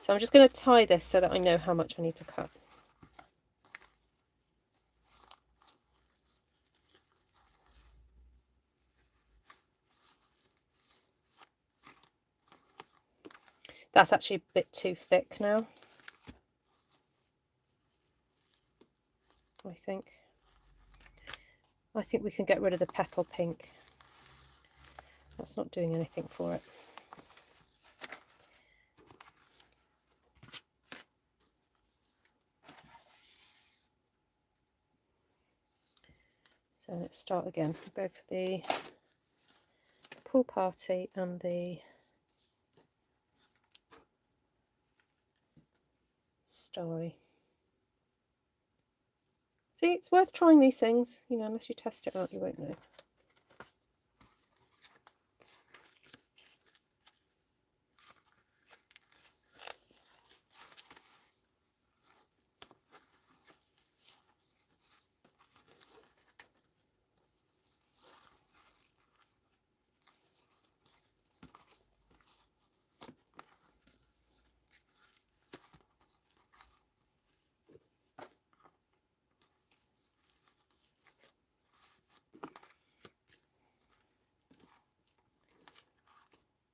So I'm just going to tie this so that I know how much I need to cut. That's actually a bit too thick now, I think. I think we can get rid of the petal pink. That's not doing anything for it. So let's start again. We'll go for the pool party and the starry. See, it's worth trying these things, you know, unless you test it out, you won't know.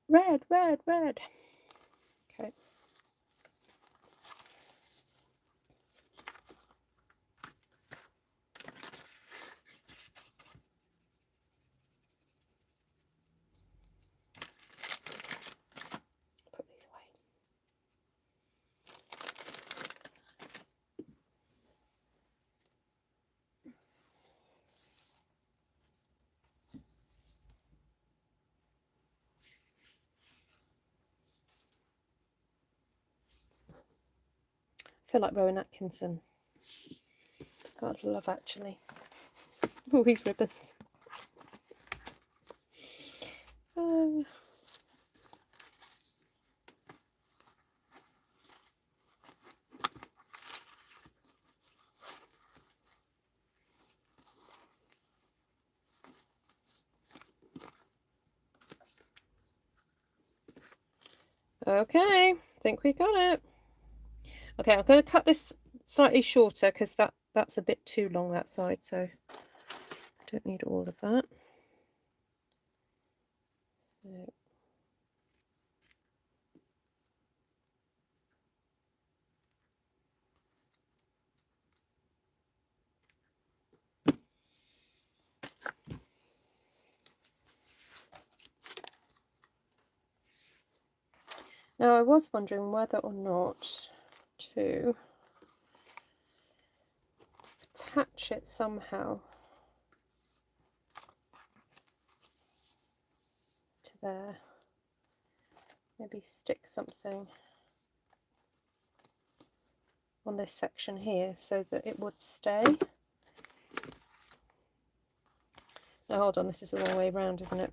Red, red, red. Okay. Put these away. I feel like Rowan Atkinson. God, Love Actually. All these ribbons. Okay, I think we got it. Okay, I'm going to cut this slightly shorter because that's a bit too long, that side, so I don't need all of that. No. Now, I was wondering whether or not to attach it somehow to there. Maybe stick something on this section here so that it would stay. Now, hold on, this is the wrong way around, isn't it?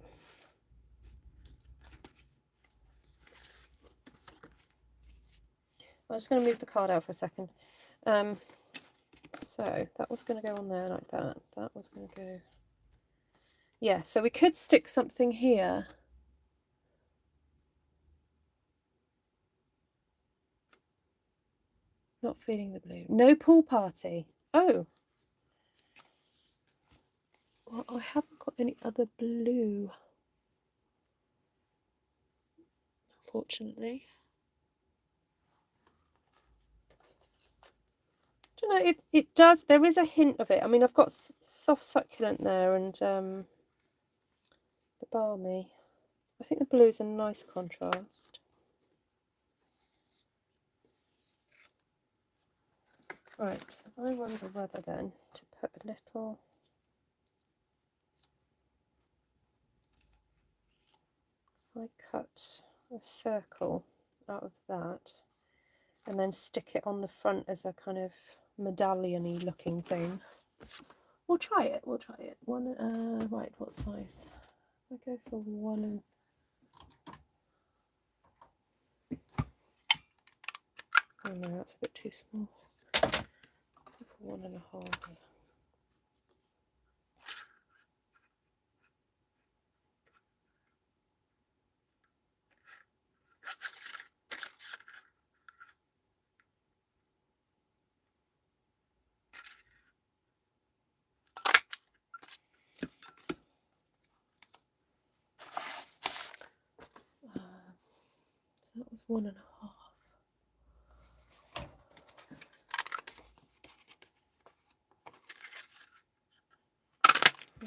I'm just going to move the card out for a second. So that was going to go on there like that. That was going to go... Yeah, so we could stick something here. Not feeling the blue. No pool party. Oh. Well, I haven't got any other blue, unfortunately. Do you know, it does, there is a hint of it. I mean, I've got soft succulent there and the balmy. I think the blue is a nice contrast. Right, I wonder whether then to put a little... I cut a circle out of that and then stick it on the front as a kind of medallion-y looking thing. We'll try it, we'll try it. One, right, what size? I go for 1 and... Oh no, that's a bit too small. 1.5. So that was 1.5. 1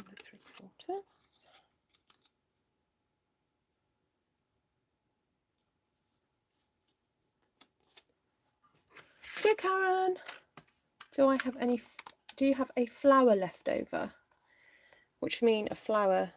3/4. Dear Karen, do you have a flower left over? Which mean a flower.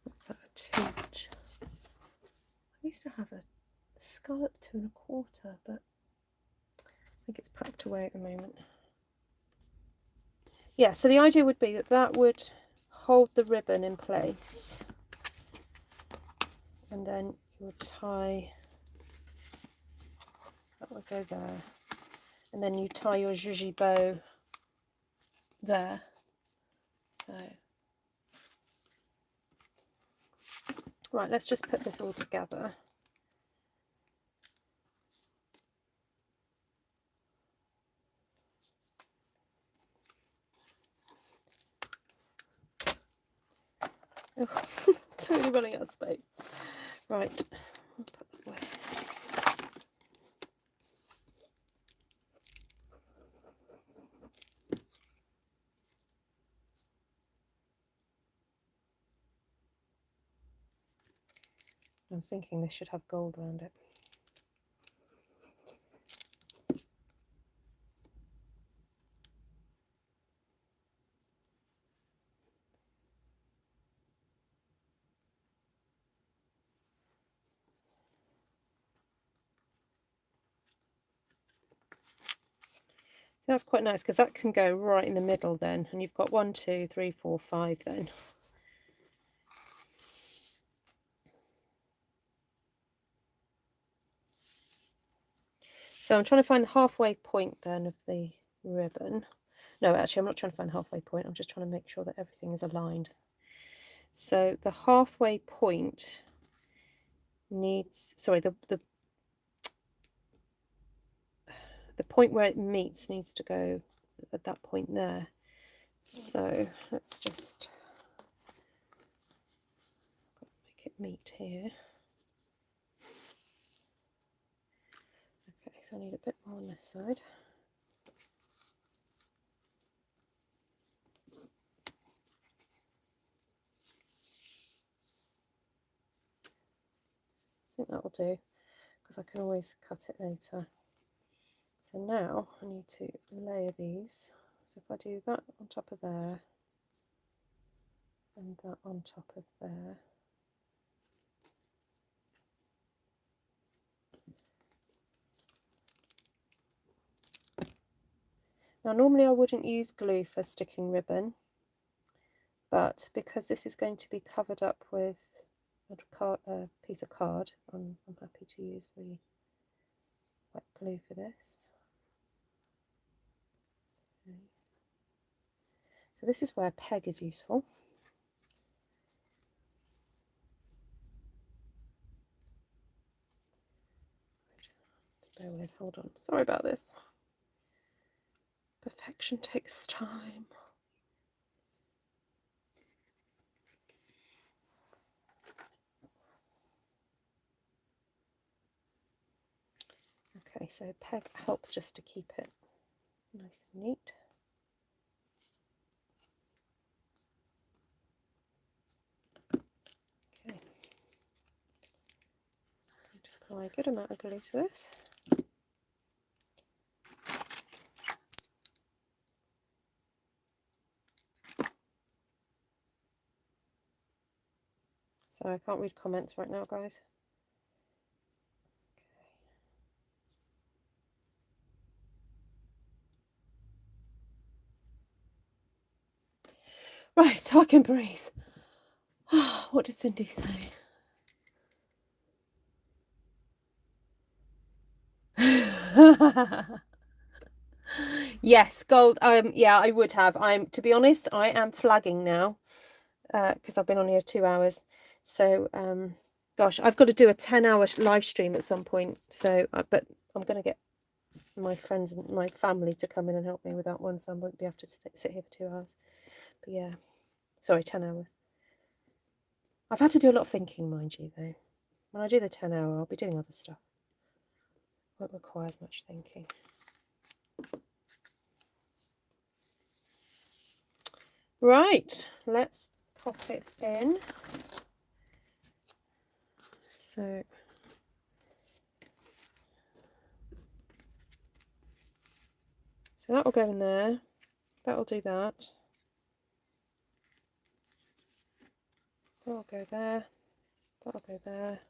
What's that, a 2-inch? I used to have a scallop 2 1/4, but I think it's packed away at the moment. Yeah, so the idea would be that that would hold the ribbon in place, and then you would tie, that would go there, and then you tie your zhuzhi bow there. So, right, let's just put this all together. Oh, totally running out of space. Right, I'll put that away. I'm thinking this should have gold around it. That's quite nice because that can go right in the middle then, and you've got 1 2 3 4 5 then. So I'm trying to find the halfway point then of the ribbon. No, actually I'm not trying to find the halfway point, I'm just trying to make sure that everything is aligned. So the halfway point needs, sorry, the point where it meets needs to go at that point there. So let's just make it meet here. Okay, so I need a bit more on this side. I think that will do, because I can always cut it later. So now I need to layer these. So if I do that on top of there, and that on top of there. Now normally I wouldn't use glue for sticking ribbon, but because this is going to be covered up with a piece of card, I'm happy to use the wet glue for this. Okay. So this is where a peg is useful. Bear with, hold on, sorry about this. Perfection takes time. Okay, so peg helps just to keep it nice and neat. Okay, I'm going to apply a good amount of glue to this. Sorry, I can't read comments right now, guys. Right, so I can breathe. What did Cindy say? Yes, gold. Yeah, I would have. To be honest, I am flagging now because I've been on here 2 hours. So, gosh, I've got to do a 10-hour live stream at some point. So, but I'm going to get my friends and my family to come in and help me with that one, so I won't be able to sit here for 2 hours. But yeah, sorry, 10 hours. I've had to do a lot of thinking, mind you, though. When I do the 10-hour, I'll be doing other stuff. Won't require as much thinking. Right, let's pop it in. So that will go in there. That'll do that. That'll go there. That'll go there.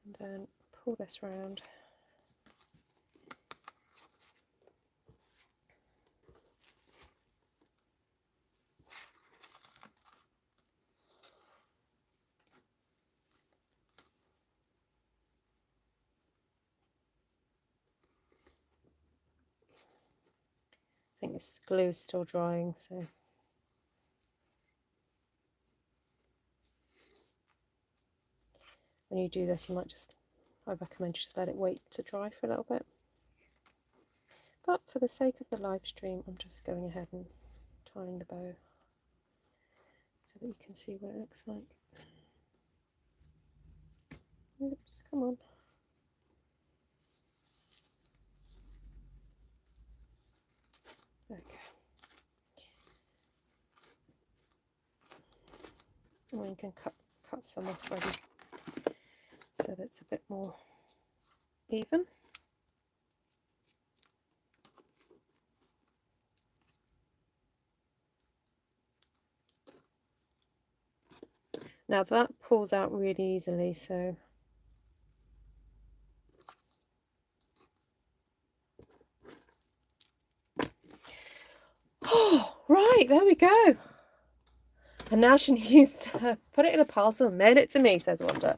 And then pull this round. I think this glue is still drying, so when you do this, you might I recommend just let it wait to dry for a little bit. But for the sake of the live stream, I'm just going ahead and tying the bow so that you can see what it looks like. Oops, come on. There we go. And we can cut some off ready so that it's a bit more even. Now that pulls out really easily, so oh, right, there we go. And now she needs to put it in a parcel and mail it to me, says Wanda.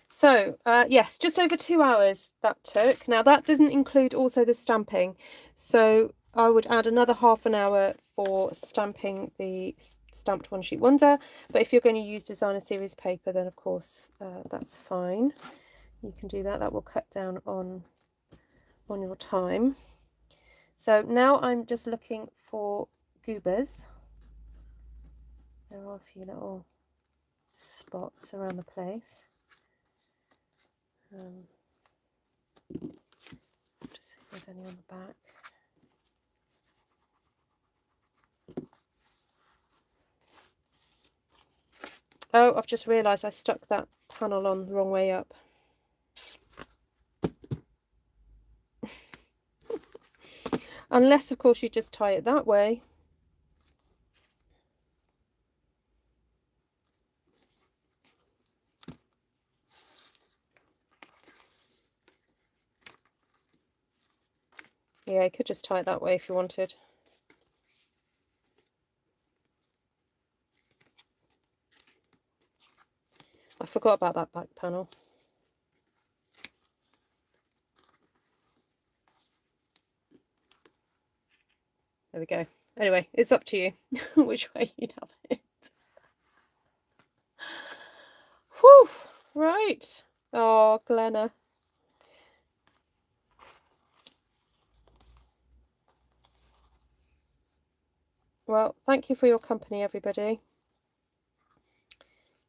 So, yes, just over 2 hours that took. Now, that doesn't include also the stamping. So, I would add another half an hour for stamping the stamped one sheet wonder. But if you're going to use designer series paper, then of course, that's fine. You can do that. That will cut down on your time. So, now I'm just looking for goobers. There are a few little spots around the place. Just see if there's any on the back. Oh, I've just realised I stuck that panel on the wrong way up. Unless, of course, you just tie it that way. Yeah, you could just tie it that way if you wanted. I forgot about that back panel. There we go. Anyway, it's up to you which way you'd have it. Whew, right. Oh, Glenna. Well, thank you for your company, everybody.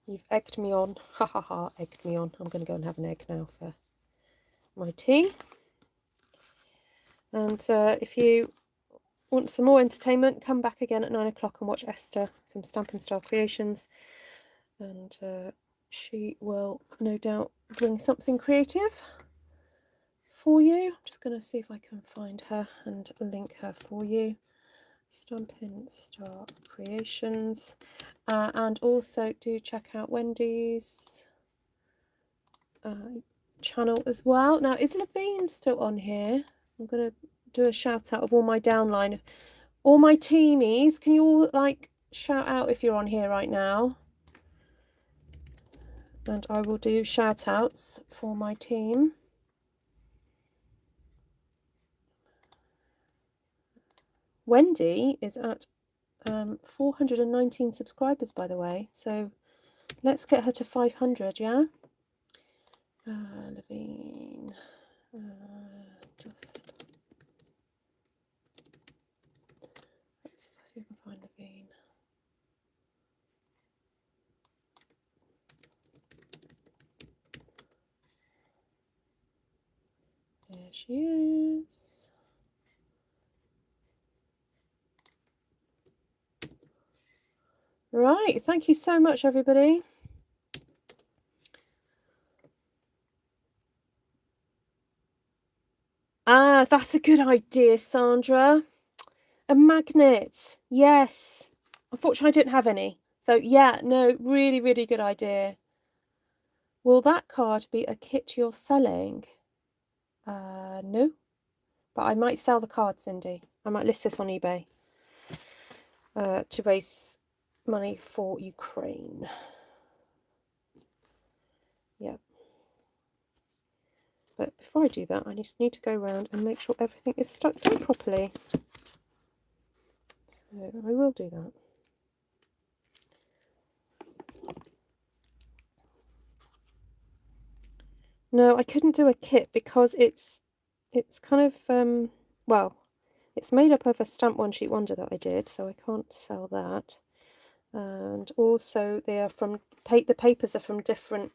You've egged me on. Ha ha ha, egged me on. I'm going to go and have an egg now for my tea. And if you want some more entertainment, come back again at 9 o'clock and watch Esther from Stampin' Style Creations. And she will no doubt bring something creative for you. I'm just going to see if I can find her and link her for you. Stampin' Star Creations. And also do check out Wendy's channel as well. Now, is Levine still on here? I'm going to do a shout out of all my downline, all my teamies. Can you all like shout out if you're on here right now? And I will do shout outs for my team. Wendy is at 419 subscribers, by the way, so let's get her to 500, yeah? Levine, just let's see if I can find Levine. There she is. Right, thank you so much, everybody. Ah, that's a good idea, Sandra. A magnet, yes. Unfortunately, I don't have any. So yeah, no, really, really good idea. Will that card be a kit you're selling? No. But I might sell the card, Cindy. I might list this on eBay to raise money for Ukraine. Yeah. But before I do that, I just need to go around and make sure everything is stuck down properly. So I will do that. No, I couldn't do a kit because it's kind of, well, it's made up of a stamp one sheet wonder that I did, so I can't sell that. And also they are from, the papers are from different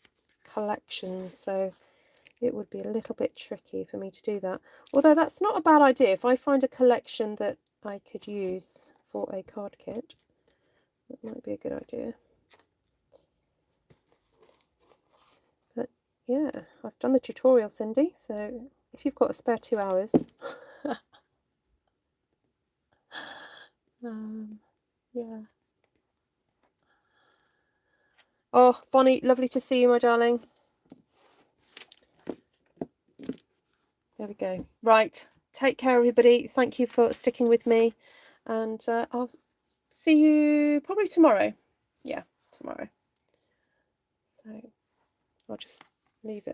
collections, so it would be a little bit tricky for me to do that. Although that's not a bad idea. If I find a collection that I could use for a card kit, that might be a good idea. But yeah, I've done the tutorial, Cindy, so if you've got a spare 2 hours, yeah. Oh, Bonnie, lovely to see you, my darling. There we go. Right, take care, everybody. Thank you for sticking with me, and I'll see you probably tomorrow. Yeah, tomorrow. So I'll just leave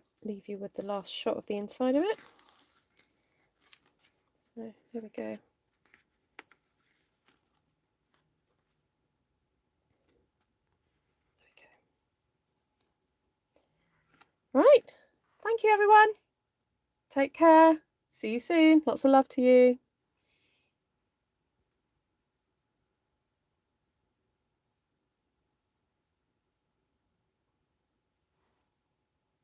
you with the last shot of the inside of it. So here we go. Right, thank you, everyone. Take care. See you soon. Lots of love to you.